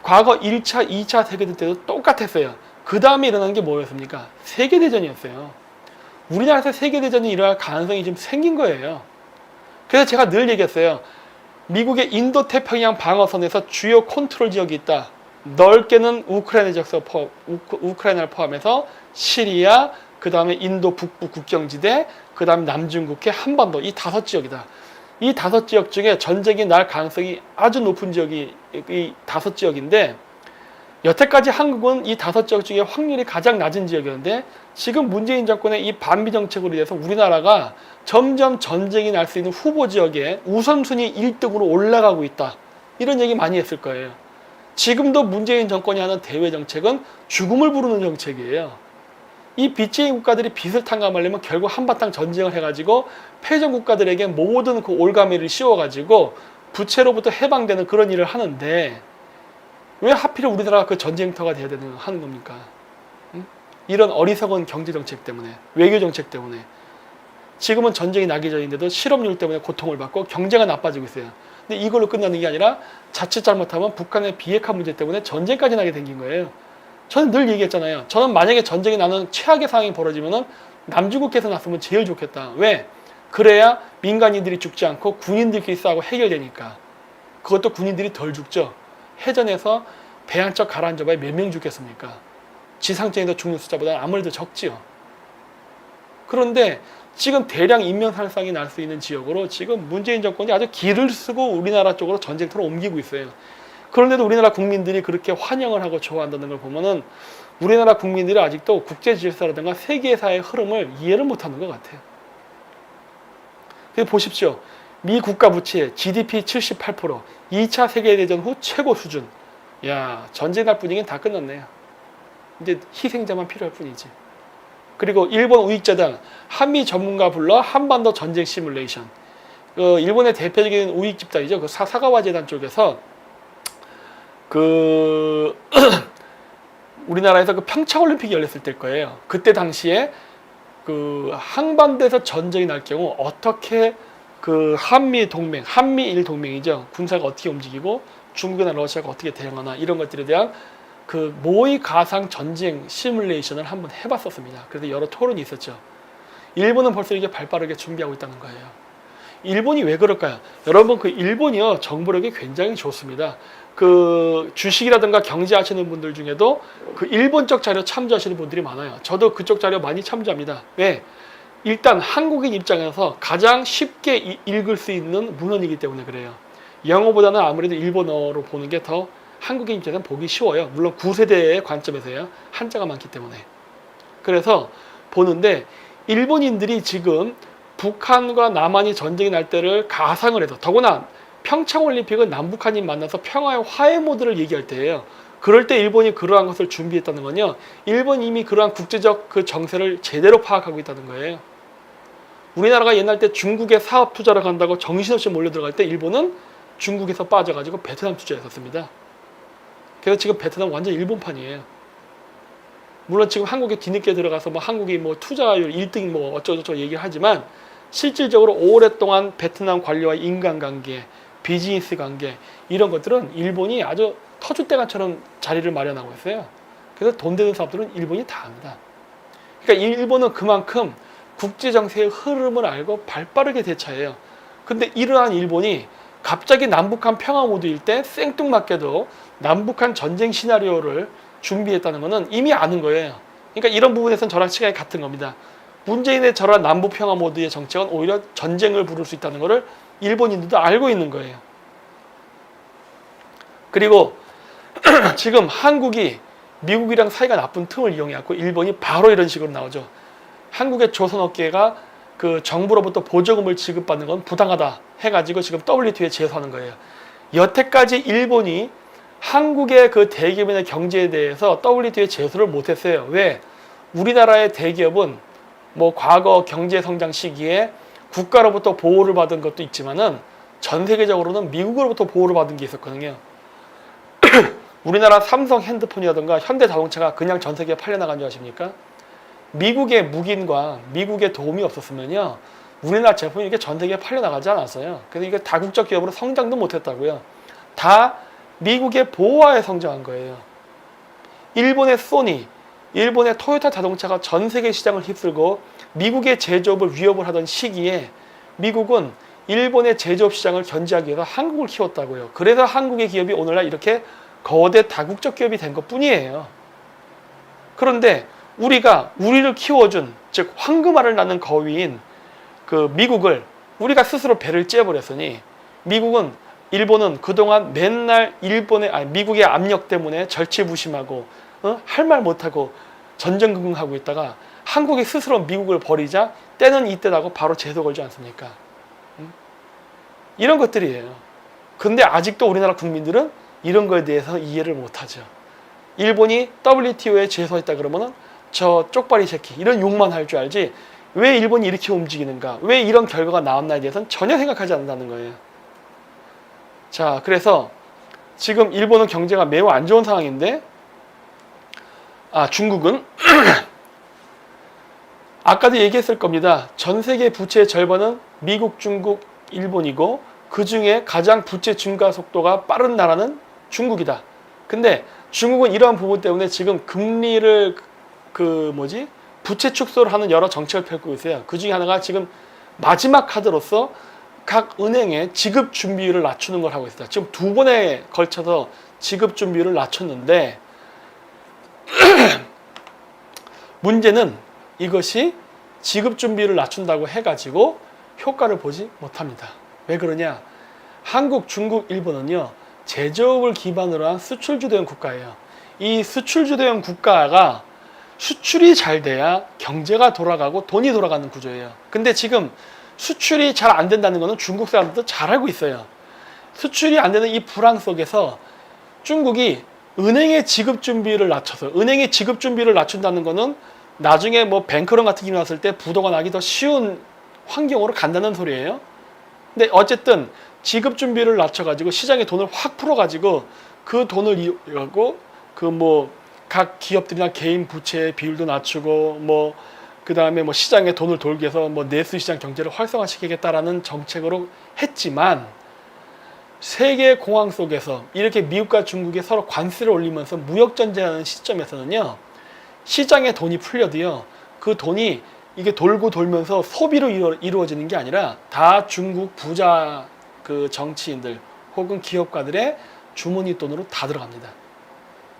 과거 1차, 2차 세계대전 때도 똑같았어요. 그 다음에 일어난 게 뭐였습니까? 세계대전이었어요. 우리나라에서 세계대전이 일어날 가능성이 지금 생긴 거예요. 그래서 제가 늘 얘기했어요. 미국의 인도태평양 방어선에서 주요 컨트롤 지역이 있다. 넓게는 우크라이나를 포함해서 시리아, 그 다음에 인도 북부 국경지대, 그 다음에 남중국해, 한반도, 이 5지역이다. 이 5지역 중에 전쟁이 날 가능성이 아주 높은 지역이 이 5지역인데, 여태까지 한국은 이 5지역 중에 확률이 가장 낮은 지역이었는데, 지금 문재인 정권의 이 반미 정책으로 인해서 우리나라가 점점 전쟁이 날 수 있는 후보 지역에 우선순위 1등으로 올라가고 있다. 이런 얘기 많이 했을 거예요. 지금도 문재인 정권이 하는 대외 정책은 죽음을 부르는 정책이에요. 이 빚쟁이 국가들이 빚을 탕감하려면 결국 한바탕 전쟁을 해가지고 패전 국가들에게 모든 그 올가미를 씌워가지고 부채로부터 해방되는 그런 일을 하는데, 왜 하필 우리나라가 그 전쟁터가 돼야 하는 겁니까? 응? 이런 어리석은 경제정책 때문에, 외교정책 때문에. 지금은 전쟁이 나기 전인데도 실업률 때문에 고통을 받고 경제가 나빠지고 있어요. 근데 이걸로 끝나는 게 아니라 자칫 잘못하면 북한의 비핵화 문제 때문에 전쟁까지 나게 생긴 거예요. 저는 늘 얘기했잖아요. 저는 만약에 전쟁이 나는 최악의 상황이 벌어지면은 남중국해에서 났으면 제일 좋겠다. 왜? 그래야 민간인들이 죽지 않고 군인들끼리 싸우고 해결되니까. 그것도 군인들이 덜 죽죠. 해전에서 배 한 척 가라앉아봐야 몇 명 죽겠습니까? 지상전에서 죽는 숫자보다는 아무래도 적지요. 그런데 지금 대량 인명살상이 날 수 있는 지역으로 지금 문재인 정권이 아주 기를 쓰고 우리나라 쪽으로 전쟁터로 옮기고 있어요. 그런데도 우리나라 국민들이 그렇게 환영을 하고 좋아한다는 걸 보면은 우리나라 국민들이 아직도 국제 질서라든가 세계사의 흐름을 이해를 못하는 것 같아요. 그래서 보십시오. 미 국가 부채 GDP 78%, 2차 세계대전 후 최고 수준. 야, 전쟁 날 분위기는 다 끝났네요. 이제 희생자만 필요할 뿐이지. 그리고 일본 우익재단, 한미 전문가 불러 한반도 전쟁 시뮬레이션. 일본의 대표적인 우익 집단이죠. 그 사가와 재단 쪽에서 우리나라에서 그 평창 올림픽이 열렸을 때일 거예요. 그때 당시에 한반도에서 전쟁이 날 경우 어떻게 한미 동맹, 한미일 동맹이죠. 군사가 어떻게 움직이고 중국이나 러시아가 어떻게 대응하나 이런 것들에 대한 모의 가상 전쟁 시뮬레이션을 한번 해봤었습니다. 그래서 여러 토론이 있었죠. 일본은 벌써 이게 발빠르게 준비하고 있다는 거예요. 일본이 왜 그럴까요? 여러분, 일본이요, 정보력이 굉장히 좋습니다. 주식이라든가 경제하시는 분들 중에도 일본 쪽 자료 참조하시는 분들이 많아요. 저도 그쪽 자료 많이 참조합니다. 왜? 일단 한국인 입장에서 가장 쉽게 읽을 수 있는 문헌이기 때문에 그래요. 영어보다는 아무래도 일본어로 보는 게 더 한국인 입장에서는 보기 쉬워요. 물론 9세대의 관점에서요. 한자가 많기 때문에. 그래서 보는데 일본인들이 지금 북한과 남한이 전쟁이 날 때를 가상을 해서, 더구나 평창올림픽은 남북한이 만나서 평화의 화해 모드를 얘기할 때예요. 그럴 때 일본이 그러한 것을 준비했다는 건요, 일본이 이미 그러한 국제적 정세를 제대로 파악하고 있다는 거예요. 우리나라가 옛날 때 중국에 사업 투자를 간다고 정신없이 몰려들어갈 때 일본은 중국에서 빠져가지고 베트남 투자했었습니다. 그래서 지금 베트남 완전 일본판이에요. 물론 지금 한국에 뒤늦게 들어가서 한국이 투자율 1등 어쩌고저쩌고 얘기를 하지만, 실질적으로 오랫동안 베트남 관료와의 인간관계, 비즈니스 관계, 이런 것들은 일본이 아주 터줏대감처럼 자리를 마련하고 있어요. 그래서 돈 되는 사업들은 일본이 다 합니다. 그러니까 일본은 그만큼 국제정세의 흐름을 알고 발빠르게 대처해요. 근데 이러한 일본이 갑자기 남북한 평화 모드일 때 생뚱맞게도 남북한 전쟁 시나리오를 준비했다는 것은 이미 아는 거예요. 그러니까 이런 부분에서는 저랑 시각이 같은 겁니다. 문재인의 저런 남북 평화 모드의 정책은 오히려 전쟁을 부를 수 있다는 것을 일본인들도 알고 있는 거예요. 그리고 지금 한국이 미국이랑 사이가 나쁜 틈을 이용해갖고 일본이 바로 이런 식으로 나오죠. 한국의 조선업계가 그 정부로부터 보조금을 지급받는 건 부당하다 해가지고 지금 WTO에 제소하는 거예요. 여태까지 일본이 한국의 그 대기업의 경제에 대해서 WTO에 제소를 못했어요. 왜? 우리나라의 대기업은 뭐 과거 경제 성장 시기에 국가로부터 보호를 받은 것도 있지만은 전 세계적으로는 미국으로부터 보호를 받은 게 있었거든요. 우리나라 삼성 핸드폰이라든가 현대자동차가 그냥 전 세계에 팔려나간 줄 아십니까? 미국의 묵인과 미국의 도움이 없었으면요, 우리나라 제품이 이렇게 전 세계에 팔려나가지 않았어요. 그래서 이게 다국적 기업으로 성장도 못했다고요. 다 미국의 보호하에 성장한 거예요. 일본의 소니, 일본의 토요타 자동차가 전 세계 시장을 휩쓸고 미국의 제조업을 위협을 하던 시기에 미국은 일본의 제조업 시장을 견제하기 위해서 한국을 키웠다고요. 그래서 한국의 기업이 오늘날 이렇게 거대 다국적 기업이 된 것뿐이에요. 그런데 우리가 우리를 키워준, 즉 황금알을 낳는 거위인 그 미국을 우리가 스스로 배를 째버렸으니 일본은 그동안 맨날 미국의 압력 때문에 절치부심하고 할 말 못하고 전전긍긍하고 있다가 한국이 스스로 미국을 버리자 때는 이때라고 바로 제소 걸지 않습니까? 이런 것들이에요. 근데 아직도 우리나라 국민들은 이런 거에 대해서 이해를 못하죠. 일본이 WTO에 제소했다 그러면은 저 쪽발이 새끼 이런 욕만 할 줄 알지, 왜 일본이 이렇게 움직이는가, 왜 이런 결과가 나왔나에 대해서는 전혀 생각하지 않는다는 거예요. 자, 그래서 지금 일본은 경제가 매우 안 좋은 상황인데, 중국은 아까도 얘기했을 겁니다. 전 세계 부채의 절반은 미국, 중국, 일본이고 그 중에 가장 부채 증가 속도가 빠른 나라는 중국이다. 근데 중국은 이러한 부분 때문에 지금 금리를 부채 축소를 하는 여러 정책을 펼고 있어요. 그 중에 하나가 지금 마지막 카드로서 각 은행의 지급 준비율을 낮추는 걸 하고 있습니다. 지금 2번에 걸쳐서 지급 준비율을 낮췄는데 문제는 이것이 지급 준비율을 낮춘다고 해가지고 효과를 보지 못합니다. 왜 그러냐? 한국, 중국, 일본은요, 제조업을 기반으로 한 수출주도형 국가예요. 이 수출주도형 국가가 수출이 잘 돼야 경제가 돌아가고 돈이 돌아가는 구조예요. 근데 지금 수출이 잘 안 된다는 것은 중국 사람들도 잘 알고 있어요. 수출이 안 되는 이 불황 속에서 중국이 은행의 지급 준비를 낮춰서, 은행의 지급 준비를 낮춘다는 것은 나중에 뭐 뱅크런 같은 게 나왔을 때 부도가 나기 더 쉬운 환경으로 간다는 소리예요. 근데 어쨌든 지급 준비를 낮춰가지고 시장에 돈을 확 풀어가지고 그 돈을 이용하고 각 기업들이나 개인 부채의 비율도 낮추고 그 다음에 시장에 돈을 돌기 위해서 내수 시장 경제를 활성화시키겠다라는 정책으로 했지만, 세계 공황 속에서 이렇게 미국과 중국이 서로 관세를 올리면서 무역 전쟁하는 시점에서는요, 시장에 돈이 풀려도요, 그 돈이 이게 돌고 돌면서 소비로 이루어지는 게 아니라 다 중국 부자 그 정치인들 혹은 기업가들의 주머니 돈으로 다 들어갑니다.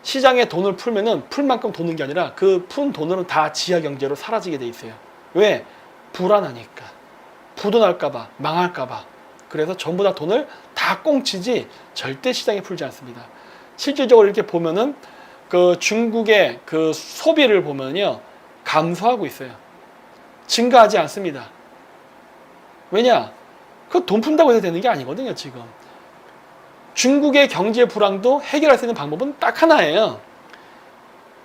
시장에 돈을 풀면은 풀 만큼 도는 게 아니라 그 푼 돈으로 다 지하 경제로 사라지게 돼 있어요. 왜? 불안하니까. 부도 날까봐, 망할까봐. 그래서 전부 다 돈을 다 꽁치지 절대 시장에 풀지 않습니다. 실질적으로 이렇게 보면은 그 중국의 그 소비를 보면요, 감소하고 있어요. 증가하지 않습니다. 왜냐? 그 돈 푼다고 해서 되는 게 아니거든요, 지금. 중국의 경제 불황도 해결할 수 있는 방법은 딱 하나예요.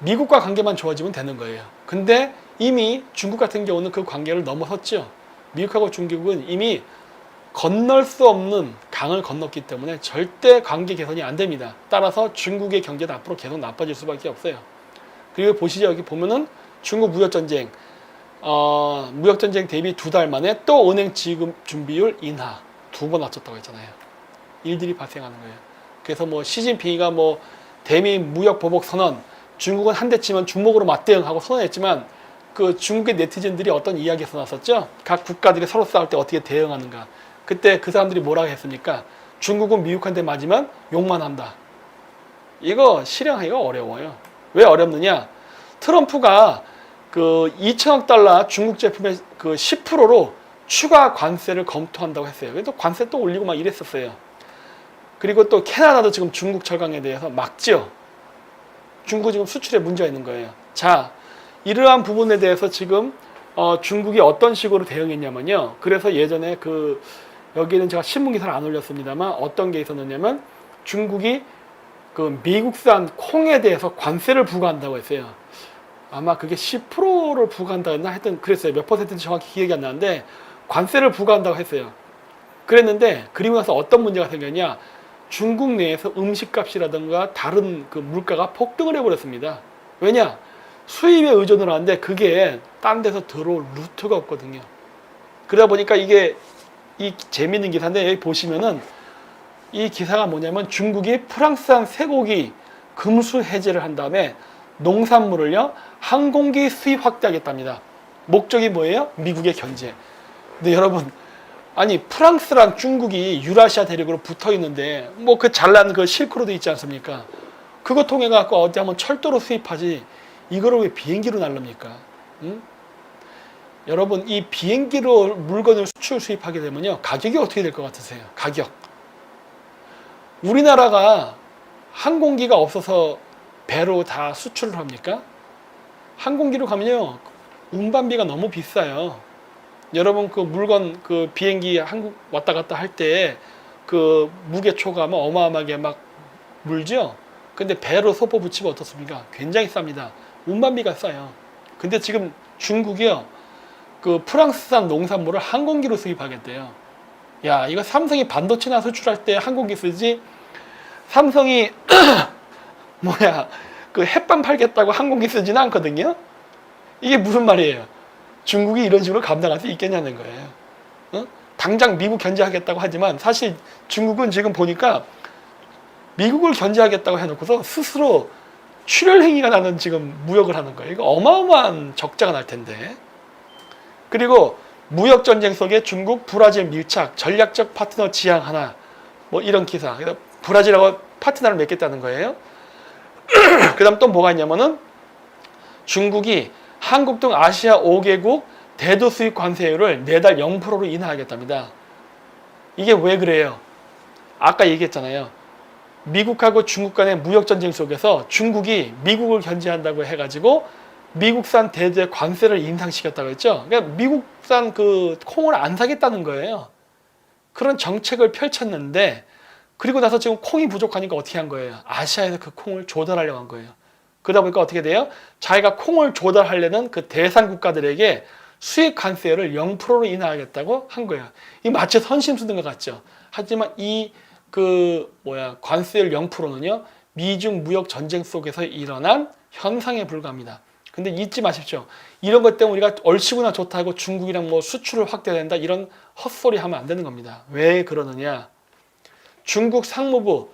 미국과 관계만 좋아지면 되는 거예요. 근데 이미 중국 같은 경우는 그 관계를 넘어섰죠. 미국하고 중국은 이미 건널 수 없는 강을 건넜기 때문에 절대 관계 개선이 안 됩니다. 따라서 중국의 경제는 앞으로 계속 나빠질 수밖에 없어요. 그리고 보시죠. 여기 보면은 중국 무역전쟁, 무역전쟁 대비 2달 만에 또 은행 지급 준비율 인하 2번 낮췄다고 했잖아요. 일들이 발생하는 거예요. 그래서 시진핑이가 대미 무역 보복 선언, 중국은 한 대 치면 중목으로 맞대응하고 선언했지만 그 중국의 네티즌들이 어떤 이야기가 나왔었죠? 각 국가들이 서로 싸울 때 어떻게 대응하는가. 그때 그 사람들이 뭐라고 했습니까? 중국은 미국한테 맞으면 욕만 한다. 이거 실행하기가 어려워요. 왜 어렵느냐? 트럼프가 그 2천억 달러 중국 제품의 그 10%로 추가 관세를 검토한다고 했어요. 그래서 관세 또 올리고 막 이랬었어요. 그리고 또 캐나다도 지금 중국 철강에 대해서 막지요. 중국 지금 수출에 문제가 있는 거예요. 자, 이러한 부분에 대해서 지금 중국이 어떤 식으로 대응했냐면요. 그래서 예전에 여기는 제가 신문 기사를 안 올렸습니다만 어떤 게 있었느냐면 중국이 그 미국산 콩에 대해서 관세를 부과한다고 했어요. 아마 그게 10%를 부과한다 했나 하여튼 그랬어요. 몇 퍼센트인지 정확히 기억이 안 나는데 관세를 부과한다고 했어요. 그랬는데 그리고 나서 어떤 문제가 생겼냐. 중국 내에서 음식값이라든가 다른 그 물가가 폭등을 해버렸습니다. 왜냐? 수입에 의존을 하는데 그게 딴 데서 들어올 루트가 없거든요. 그러다 보니까 이게 이 재밌는 기사인데 여기 보시면은 이 기사가 뭐냐면 중국이 프랑스산 쇠고기 금수 해제를 한 다음에 농산물을요 항공기 수입 확대하겠답니다. 목적이 뭐예요? 미국의 견제. 근데 여러분 아니 프랑스랑 중국이 유라시아 대륙으로 붙어 있는데 뭐 그 잘난 그 실크로드 있지 않습니까? 그거 통해 갖고 어디 한번 철도로 수입하지 이거를 왜 비행기로 날릅니까? 응? 여러분 이 비행기로 물건을 수입하게 되면요 가격이 어떻게 될 것 같으세요? 가격. 우리나라가 항공기가 없어서 배로 다 수출을 합니까? 항공기로 가면요 운반비가 너무 비싸요. 여러분 그 물건 그 비행기 한국 왔다 갔다 할 때 그 무게초가 뭐 어마어마하게 막 물죠. 근데 배로 소포 붙이면 어떻습니까? 굉장히 쌉니다. 운반비가 싸요. 근데 지금 중국이요 그 프랑스산 농산물을 항공기로 수입하겠대요. 야 이거 삼성이 반도체나 수출할 때 항공기 쓰지 삼성이 뭐야 그 햇반 팔겠다고 항공기 쓰지는 않거든요. 이게 무슨 말이에요? 중국이 이런 식으로 감당할 수 있겠냐는 거예요. 어? 당장 미국 견제하겠다고 하지만 사실 중국은 지금 보니까 미국을 견제하겠다고 해놓고서 스스로 출혈 행위가 나는 지금 무역을 하는 거예요. 이거 어마어마한 적자가 날 텐데. 그리고 무역 전쟁 속에 중국, 브라질 밀착, 전략적 파트너 지향 하나 뭐 이런 기사. 그래서 브라질하고 파트너를 맺겠다는 거예요. 그다음 또 뭐가 있냐면은 중국이 한국 등 아시아 5개국 대두 수입 관세율을 매달 0%로 인하하겠답니다. 이게 왜 그래요? 아까 얘기했잖아요. 미국하고 중국 간의 무역 전쟁 속에서 중국이 미국을 견제한다고 해가지고 미국산 대두의 관세를 인상시켰다고 했죠. 그러니까 미국산 그 콩을 안 사겠다는 거예요. 그런 정책을 펼쳤는데 그리고 나서 지금 콩이 부족하니까 어떻게 한 거예요? 아시아에서 그 콩을 조달하려고 한 거예요. 그러다 보니까 어떻게 돼요? 자기가 콩을 조달하려는 그 대상 국가들에게 수입 관세율을 0%로 인하하겠다고 한 거예요. 이 마치 선심 쓰는 것 같죠. 하지만 이 관세율 0%는요 미중 무역 전쟁 속에서 일어난 현상에 불과합니다. 근데 잊지 마십시오. 이런 것 때문에 우리가 얼씨구나 좋다고 중국이랑 뭐 수출을 확대된다 이런 헛소리 하면 안 되는 겁니다. 왜 그러느냐? 중국 상무부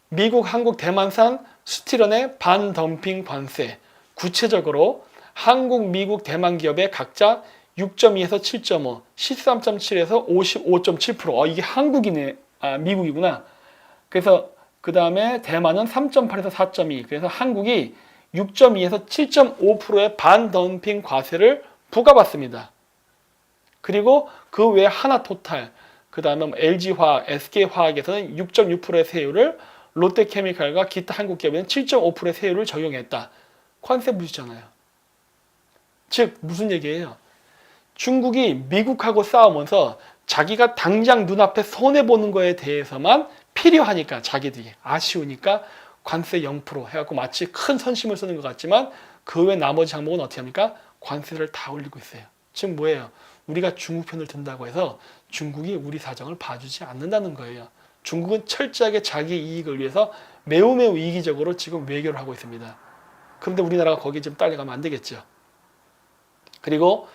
미국, 한국, 대만산 스티런의 반덤핑 관세. 구체적으로 한국, 미국, 대만 기업의 각자 6.2에서 7.5, 13.7에서 55.7%. 이게 한국이네. 미국이구나. 그래서 그 다음에 대만은 3.8에서 4.2. 그래서 한국이 6.2에서 7.5%의 반덤핑 과세를 부과받습니다. 그리고 그 외에 하나토탈, 그 다음에 LG화학, SK화학에서는 6.6%의 세율을 롯데케미칼과 기타 한국 기업에는 7.5%의 세율을 적용했다. 관세 무시잖아요. 즉 무슨 얘기예요? 중국이 미국하고 싸우면서 자기가 당장 눈앞에 손해보는 거에 대해서만 필요하니까 자기들이 아쉬우니까 관세 0% 해갖고 마치 큰 선심을 쓰는 것 같지만 그 외 나머지 항목은 어떻게 합니까? 관세를 다 올리고 있어요. 즉 뭐예요? 우리가 중국 편을 든다고 해서 중국이 우리 사정을 봐주지 않는다는 거예요. 중국은 철저하게 자기 이익을 위해서 매우 이기적으로 지금 외교를 하고 있습니다. 그런데 우리나라가 거기에 좀 딸려가면 안 되겠죠. 그리고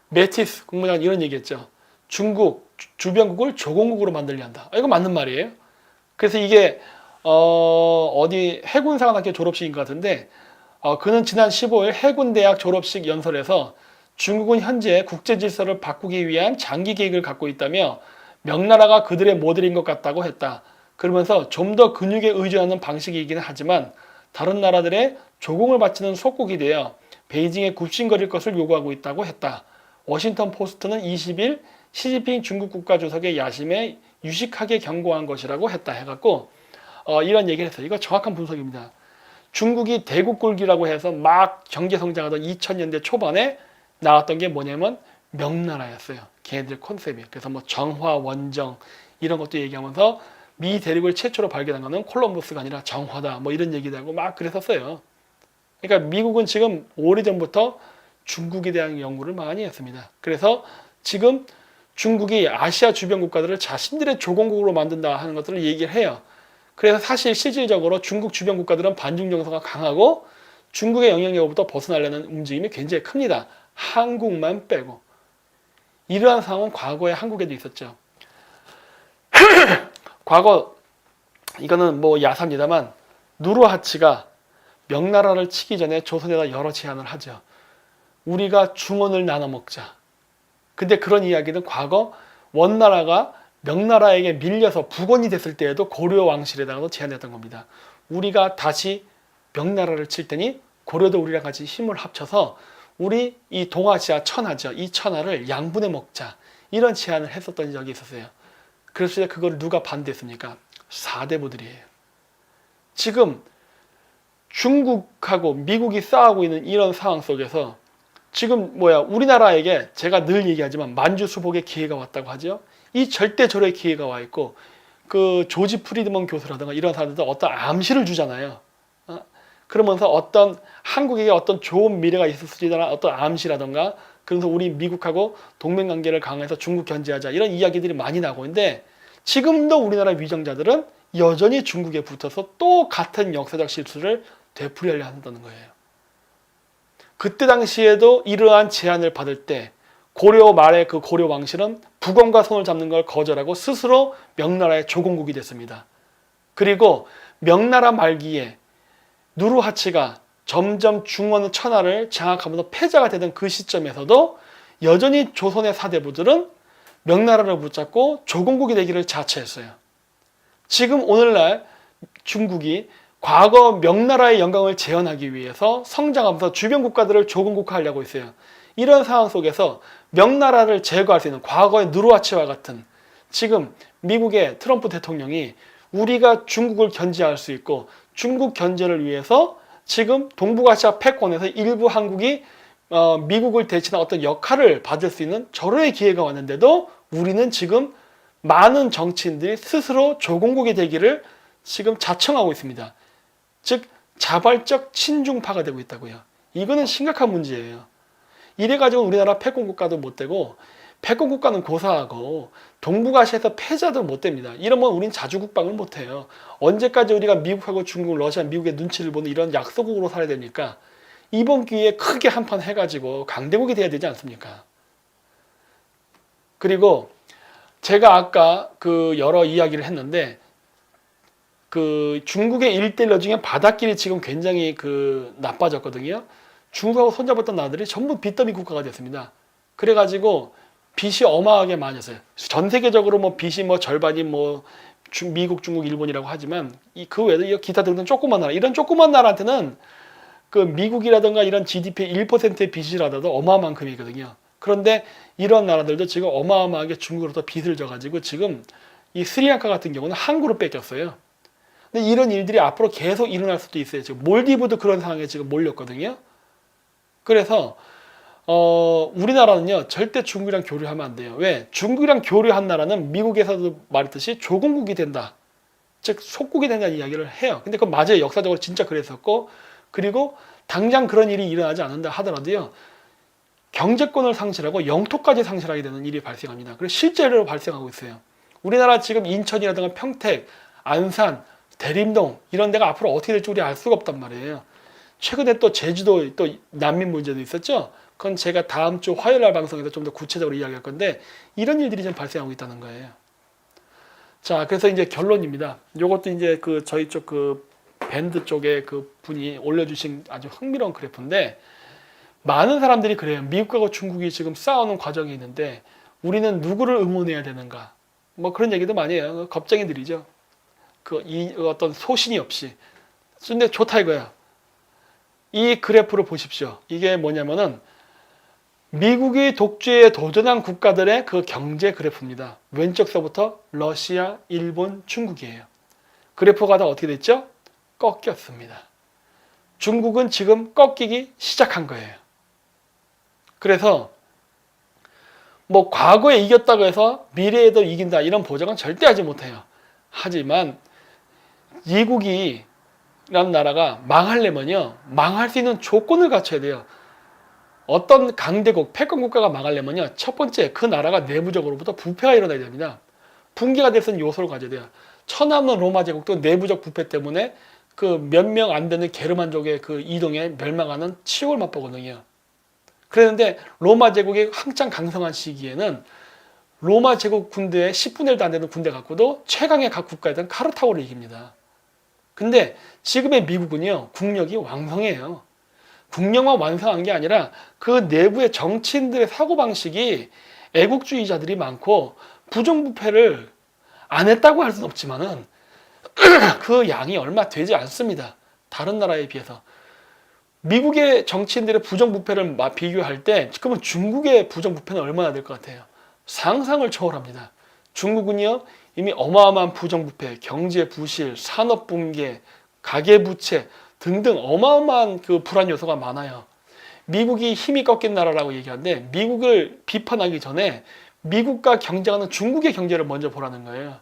메티스 국무장관 이런 얘기했죠. 중국 주변국을 조공국으로 만들려 한다. 이거 맞는 말이에요. 그래서 이게 어디 해군사관학교 졸업식인 것 같은데 그는 지난 15일 해군대학 졸업식 연설에서 중국은 현재 국제 질서를 바꾸기 위한 장기 계획을 갖고 있다며 명나라가 그들의 모델인 것 같다고 했다. 그러면서 좀 더 근육에 의존하는 방식이기는 하지만 다른 나라들의 조공을 바치는 속국이 되어 베이징에 굽신거릴 것을 요구하고 있다고 했다. 워싱턴 포스트는 20일 시진핑 중국 국가주석의 야심에 유식하게 경고한 것이라고 했다 해갖고 이런 얘기를 했어요. 이거 정확한 분석입니다. 중국이 대국굴기라고 해서 막 경제성장하던 2000년대 초반에 나왔던 게 뭐냐면 명나라였어요. 걔네들 컨셉이. 그래서 뭐 정화, 원정 이런 것도 얘기하면서 미 대륙을 최초로 발견한 거는 콜럼버스가 아니라 정화다. 뭐 이런 얘기도 하고 막 그랬었어요. 그러니까 미국은 지금 오래전부터 중국에 대한 연구를 많이 했습니다. 그래서 지금 중국이 아시아 주변 국가들을 자신들의 조공국으로 만든다 하는 것들을 얘기를 해요. 그래서 사실 실질적으로 중국 주변 국가들은 반중 정서가 강하고 중국의 영향력으로부터 벗어나려는 움직임이 굉장히 큽니다. 한국만 빼고. 이러한 상황은 과거에 한국에도 있었죠. 과거 이거는 뭐 야사입니다만 누르하치가 명나라를 치기 전에 조선에다 여러 제안을 하죠. 우리가 중원을 나눠 먹자. 근데 그런 이야기는 과거 원나라가 명나라에게 밀려서 북원이 됐을 때에도 고려 왕실에다가도 제안했던 겁니다. 우리가 다시 명나라를 칠 테니 고려도 우리랑 같이 힘을 합쳐서 우리 이 동아시아 천하죠. 이 천하를 양분해 먹자. 이런 제안을 했었던 적이 있었어요. 그랬을 때 그걸 누가 반대했습니까? 사대부들이에요. 지금 중국하고 미국이 싸우고 있는 이런 상황 속에서 지금 우리나라에게 제가 늘 얘기하지만 만주수복의 기회가 왔다고 하죠. 이 절대절의 기회가 와 있고 그 조지 프리드먼 교수라든가 이런 사람들도 어떤 암시를 주잖아요. 그러면서 어떤 한국에게 어떤 좋은 미래가 있을 수 있다는 어떤 암시라든가 그래서 우리 미국하고 동맹관계를 강화해서 중국 견제하자 이런 이야기들이 많이 나오고 있는데 지금도 우리나라 위정자들은 여전히 중국에 붙어서 또 같은 역사적 실수를 되풀이하려 한다는 거예요. 그때 당시에도 이러한 제안을 받을 때 고려 말의 그 고려 왕실은 북원과 손을 잡는 걸 거절하고 스스로 명나라의 조공국이 됐습니다. 그리고 명나라 말기에 누르하치가 점점 중원 천하를 장악하면서 패자가 되던 그 시점에서도 여전히 조선의 사대부들은 명나라를 붙잡고 조공국이 되기를 자처했어요. 지금 오늘날 중국이 과거 명나라의 영광을 재현하기 위해서 성장하면서 주변 국가들을 조공국화하려고 했어요. 이런 상황 속에서 명나라를 제거할 수 있는 과거의 누르하치와 같은 지금 미국의 트럼프 대통령이 우리가 중국을 견제할 수 있고 중국 견제를 위해서 지금 동북아시아 패권에서 일부 한국이 미국을 대신한 어떤 역할을 받을 수 있는 절호의 기회가 왔는데도 우리는 지금 많은 정치인들이 스스로 조공국이 되기를 지금 자청하고 있습니다. 즉 자발적 친중파가 되고 있다고요. 이거는 심각한 문제예요. 이래가지고 우리나라 패권 국가도 못 되고 패권 국가는 고사하고 동북아시아에서 패자도 못 됩니다. 이러면 우린 자주국방을 못 해요. 언제까지 우리가 미국하고 중국, 러시아, 미국의 눈치를 보는 이런 약소국으로 살아야 됩니까? 이번 기회에 크게 한판 해가지고 강대국이 돼야 되지 않습니까? 그리고 제가 아까 그 여러 이야기를 했는데 그 중국의 일대일로 중에 바닷길이 지금 굉장히 그 나빠졌거든요. 중국하고 손잡았던 나라들이 전부 빚더미 국가가 됐습니다. 그래가지고 빚이 어마하게 많았어요. 전 세계적으로 뭐 빚이 뭐 절반이 뭐 미국, 중국, 일본이라고 하지만 그 외에도 기타 등등 조그만 나라, 이런 조그만 나라한테는 그 미국이라든가 이런 GDP의 1%의 빚이라도 어마어마한 금이거든요. 그런데 이런 나라들도 지금 어마어마하게 중국으로부터 빚을 져가지고 지금 이 스리랑카 같은 경우는 항구로 뺏겼어요. 근데 이런 일들이 앞으로 계속 일어날 수도 있어요. 지금 몰디브도 그런 상황에 지금 몰렸거든요. 그래서 우리나라는요 절대 중국이랑 교류하면 안 돼요. 왜? 중국이랑 교류한 나라는 미국에서도 말했듯이 조공국이 된다. 즉 속국이 된다는 이야기를 해요. 근데 그건 맞아요. 역사적으로 진짜 그랬었고 그리고 당장 그런 일이 일어나지 않는다 하더라도요 경제권을 상실하고 영토까지 상실하게 되는 일이 발생합니다. 그래서 실제로 발생하고 있어요. 우리나라 지금 인천이라든가 평택, 안산, 대림동 이런 데가 앞으로 어떻게 될지 우리 알 수가 없단 말이에요. 최근에 또 제주도 또 난민 문제도 있었죠. 그건 제가 다음 주 화요일 날 방송에서 좀 더 구체적으로 이야기할 건데 이런 일들이 좀 발생하고 있다는 거예요. 자, 그래서 이제 결론입니다. 이것도 이제 그 저희 쪽 그 밴드 쪽에 그 분이 올려주신 아주 흥미로운 그래프인데 많은 사람들이 그래요. 미국하고 중국이 지금 싸우는 과정이 있는데 우리는 누구를 응원해야 되는가? 뭐 그런 얘기도 많이 해요. 겁쟁이들이죠. 어떤 소신이 없이. 근데 좋다 이거야. 이 그래프를 보십시오. 이게 뭐냐면은 미국이 독재에 도전한 국가들의 그 경제 그래프입니다. 왼쪽서부터 러시아, 일본, 중국이에요. 그래프가 다 어떻게 됐죠? 꺾였습니다. 중국은 지금 꺾이기 시작한 거예요. 그래서 뭐 과거에 이겼다고 해서 미래에도 이긴다 이런 보장은 절대 하지 못해요. 하지만 미국이라는 나라가 망하려면요, 망할 수 있는 조건을 갖춰야 돼요. 어떤 강대국, 패권 국가가 망하려면요, 첫 번째 그 나라가 내부적으로부터 부패가 일어나야 됩니다. 붕괴가 될 수 있는 요소를 가져야 돼요. 처남는 로마 제국도 내부적 부패 때문에 그 몇 명 안 되는 게르만족의 그 이동에 멸망하는 치욕을 맛보거든요. 그랬는데 로마 제국이 한창 강성한 시기에는 로마 제국 군대의 10분의 1도 안 되는 군대 갖고도 최강의 각 국가였던 카르타고를 이깁니다. 근데 지금의 미국은요, 국력이 왕성해요. 국력만 완성한 게 아니라 그 내부의 정치인들의 사고방식이 애국주의자들이 많고 부정부패를 안 했다고 할 수는 없지만은 그 양이 얼마 되지 않습니다. 다른 나라에 비해서. 미국의 정치인들의 부정부패를 비교할 때 그러면 중국의 부정부패는 얼마나 될 것 같아요? 상상을 초월합니다. 중국은요, 이미 어마어마한 부정부패, 경제 부실, 산업 붕괴, 가계부채 등등 어마어마한 그 불안 요소가 많아요. 미국이 힘이 꺾인 나라라고 얘기하는데 미국을 비판하기 전에 미국과 경쟁하는 중국의 경제를 먼저 보라는 거예요.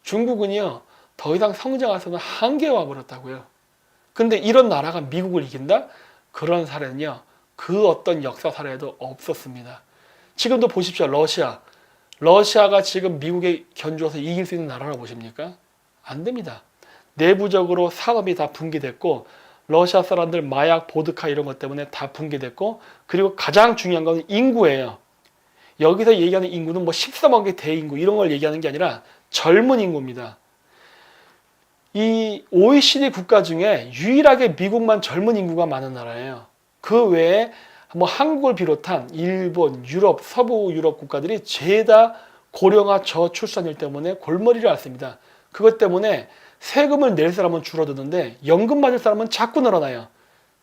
중국은요, 더 이상 성장할 수 없는 한계에 와버렸다고요. 근데 이런 나라가 미국을 이긴다? 그런 사례는요, 그 어떤 역사 사례도 없었습니다. 지금도 보십시오. 러시아가 지금 미국에 견주어서 이길 수 있는 나라라고 보십니까? 안 됩니다. 내부적으로 산업이 다 붕괴됐고 러시아 사람들 마약, 보드카 이런 것 때문에 다 붕괴됐고, 그리고 가장 중요한 건 인구예요. 여기서 얘기하는 인구는 뭐 13억의 대인구 이런 걸 얘기하는 게 아니라 젊은 인구입니다. 이 OECD 국가 중에 유일하게 미국만 젊은 인구가 많은 나라예요. 그 외에 뭐 한국을 비롯한 일본, 유럽, 서부 유럽 국가들이 죄다 고령화 저출산율 때문에 골머리를 앓습니다. 그것 때문에 세금을 낼 사람은 줄어드는데 연금 받을 사람은 자꾸 늘어나요.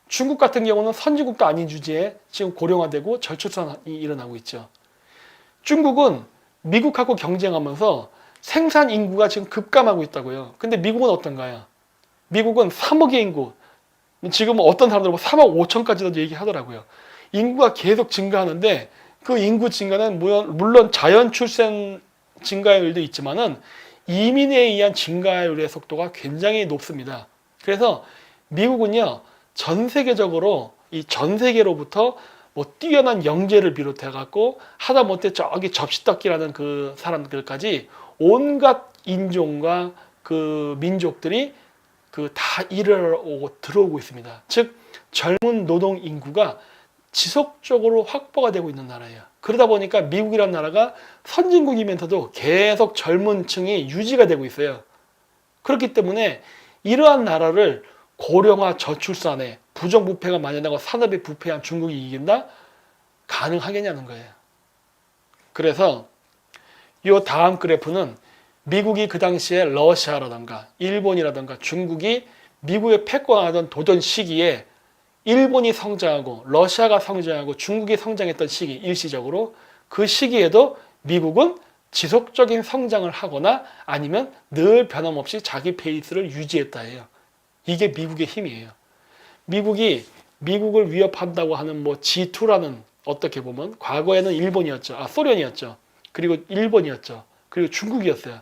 중국 같은 경우는 선진국도 아닌 주제에 지금 고령화되고 저출산이 일어나고 있죠. 중국은 미국하고 경쟁하면서 생산 인구가 지금 급감하고 있다고요. 근데 미국은 어떤가요? 미국은 3억의 인구, 지금 어떤 사람들은 3억 5천까지도 얘기하더라고요. 인구가 계속 증가하는데 그 인구 증가는 물론 자연 출생 증가율도 있지만은 이민에 의한 증가율의 속도가 굉장히 높습니다. 그래서 미국은요, 전 세계적으로 이 전 세계로부터 뭐 뛰어난 영재를 비롯해 갖고 하다못해 저기 접시떡기라는 그 사람들까지 온갖 인종과 그 민족들이 그 다 일을 들어오고 있습니다. 즉 젊은 노동 인구가 지속적으로 확보가 되고 있는 나라예요. 그러다 보니까 미국이라는 나라가 선진국이면서도 계속 젊은 층이 유지가 되고 있어요. 그렇기 때문에 이러한 나라를 고령화 저출산에 부정부패가 만연하고 산업이 부패한 중국이 이긴다? 가능하겠냐는 거예요. 그래서 이 다음 그래프는 미국이 그 당시에 러시아라든가 일본이라든가 중국이 미국에 패권하던 도전 시기에 일본이 성장하고 러시아가 성장하고 중국이 성장했던 시기, 일시적으로 그 시기에도 미국은 지속적인 성장을 하거나 아니면 늘 변함없이 자기 페이스를 유지했다 해요. 이게 미국의 힘이에요. 미국이 미국을 위협한다고 하는 뭐 G2라는, 어떻게 보면 과거에는 일본이었죠. 소련이었죠. 그리고 일본이었죠. 그리고 중국이었어요.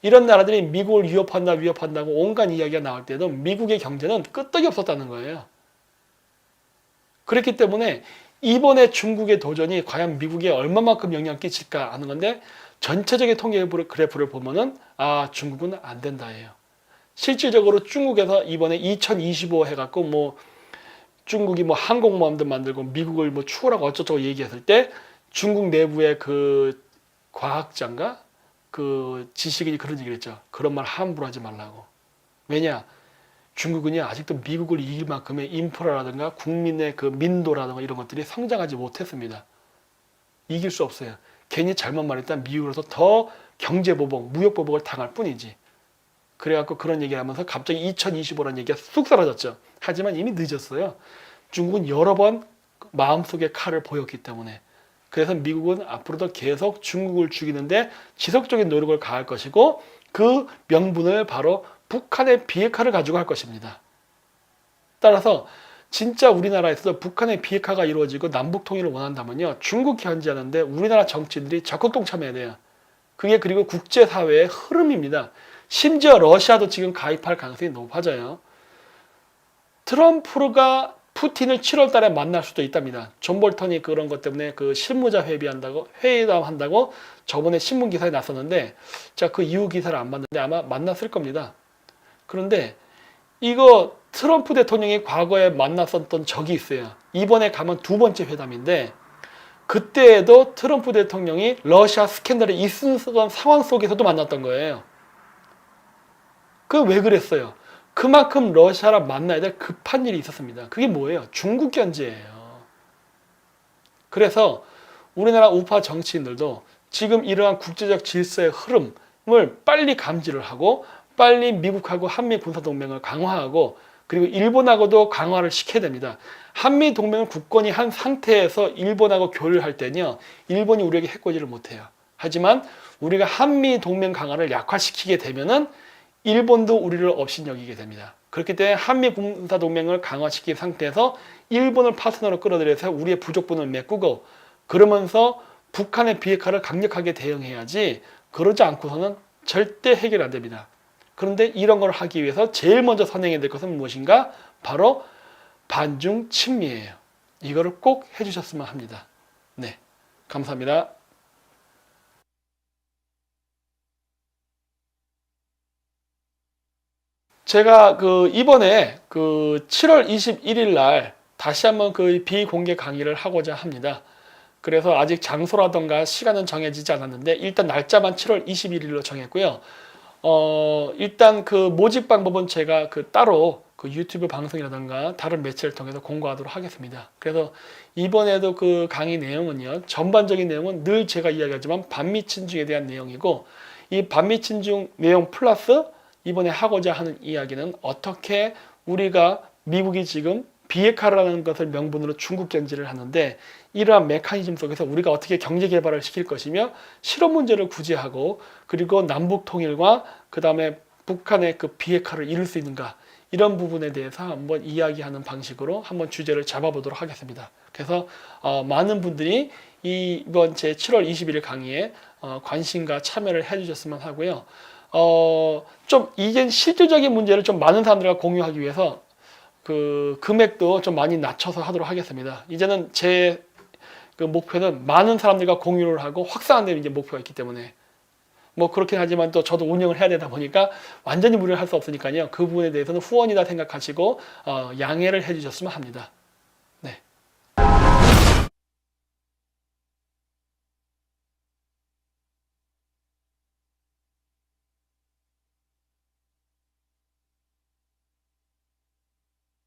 이런 나라들이 미국을 위협한다고 온갖 이야기가 나올 때도 미국의 경제는 끄떡이 없었다는 거예요. 그렇기 때문에 이번에 중국의 도전이 과연 미국에 얼마만큼 영향을 끼칠까 하는 건데, 전체적인 통계 그래프를 보면은 중국은 안 된다예요. 실질적으로 중국에서 이번에 2025 해갖고 뭐 중국이 뭐 항공모함도 만들고 미국을 뭐 추월하고 어쩌고 얘기했을 때 중국 내부의 그 과학자인가 그 지식인이 그런 얘기를 했죠. 그런 말 함부로 하지 말라고. 왜냐? 중국은요, 아직도 미국을 이길 만큼의 인프라라든가 국민의 그 민도라든가 이런 것들이 성장하지 못했습니다. 이길 수 없어요. 괜히 잘못 말했다 미국으로서 더 경제보복, 무역보복을 당할 뿐이지. 그래갖고 그런 얘기를 하면서 갑자기 2025라는 얘기가 쑥 사라졌죠. 하지만 이미 늦었어요. 중국은 여러 번 마음속에 칼을 보였기 때문에. 그래서 미국은 앞으로도 계속 중국을 죽이는데 지속적인 노력을 가할 것이고, 그 명분을 바로 북한의 비핵화를 가지고 할 것입니다. 따라서 진짜 우리나라에서도 북한의 비핵화가 이루어지고 남북 통일을 원한다면요, 중국 견제하는데 우리나라 정치인들이 적극 동참해야 돼요. 그게 그리고 국제사회의 흐름입니다. 심지어 러시아도 지금 가입할 가능성이 높아져요. 트럼프가 푸틴을 7월 달에 만날 수도 있답니다. 존 볼턴이 그런 것 때문에 그 실무자 회담한다고 저번에 신문 기사에 났었는데, 자, 그 이후 기사를 안 봤는데 아마 만났을 겁니다. 그런데 이거 트럼프 대통령이 과거에 만났었던 적이 있어요. 이번에 가면 두 번째 회담인데, 그때에도 트럼프 대통령이 러시아 스캔들이 있었던 상황 속에서도 만났던 거예요. 그 왜 그랬어요? 그만큼 러시아랑 만나야 될 급한 일이 있었습니다. 그게 뭐예요? 중국 견제예요. 그래서 우리나라 우파 정치인들도 지금 이러한 국제적 질서의 흐름을 빨리 감지를 하고, 빨리 미국하고 한미 군사동맹을 강화하고, 그리고 일본하고도 강화를 시켜야 됩니다. 한미 동맹을 굳건히 한 상태에서 일본하고 교류를 할 때는요, 일본이 우리에게 해코지를 못해요. 하지만 우리가 한미 동맹 강화를 약화시키게 되면은 일본도 우리를 업신여기게 됩니다. 그렇기 때문에 한미 군사동맹을 강화시킨 상태에서 일본을 파트너로 끌어들여서 우리의 부족분을 메꾸고, 그러면서 북한의 비핵화를 강력하게 대응해야지, 그러지 않고서는 절대 해결 안 됩니다. 그런데 이런 걸 하기 위해서 제일 먼저 선행해야 될 것은 무엇인가? 바로 반중 친미예요. 이거를 꼭 해주셨으면 합니다. 네, 감사합니다. 제가 이번에 7월 21일 날 다시 한번 비공개 강의를 하고자 합니다. 그래서 아직 장소라던가 시간은 정해지지 않았는데 일단 날짜만 7월 21일로 정했고요. 일단 모집 방법은 제가 따로 유튜브 방송이라던가 다른 매체를 통해서 공고하도록 하겠습니다. 그래서 이번에도 강의 내용은요, 전반적인 내용은 늘 제가 이야기하지만 반미 친중에 대한 내용이고, 이 반미 친중 내용 플러스 이번에 하고자 하는 이야기는 어떻게 우리가 미국이 지금 비핵화라는 것을 명분으로 중국 견제를 하는데, 이러한 메커니즘 속에서 우리가 어떻게 경제 개발을 시킬 것이며 실업 문제를 구제하고, 그리고 남북 통일과 그 다음에 북한의 비핵화를 이룰 수 있는가, 이런 부분에 대해서 한번 이야기하는 방식으로 한번 주제를 잡아보도록 하겠습니다. 그래서 많은 분들이 이번 제 7월 21일 강의에 관심과 참여를 해주셨으면 하고요. 좀 이게 실질적인 문제를 좀 많은 사람들과 공유하기 위해서 금액도 좀 많이 낮춰서 하도록 하겠습니다. 이제는 제 목표는 많은 사람들과 공유를 하고 확산하는 이제 목표가 있기 때문에, 뭐 그렇긴 하지만 또 저도 운영을 해야 되다 보니까 완전히 무료를 할 수 없으니까요. 그 부분에 대해서는 후원이다 생각하시고 양해를 해주셨으면 합니다.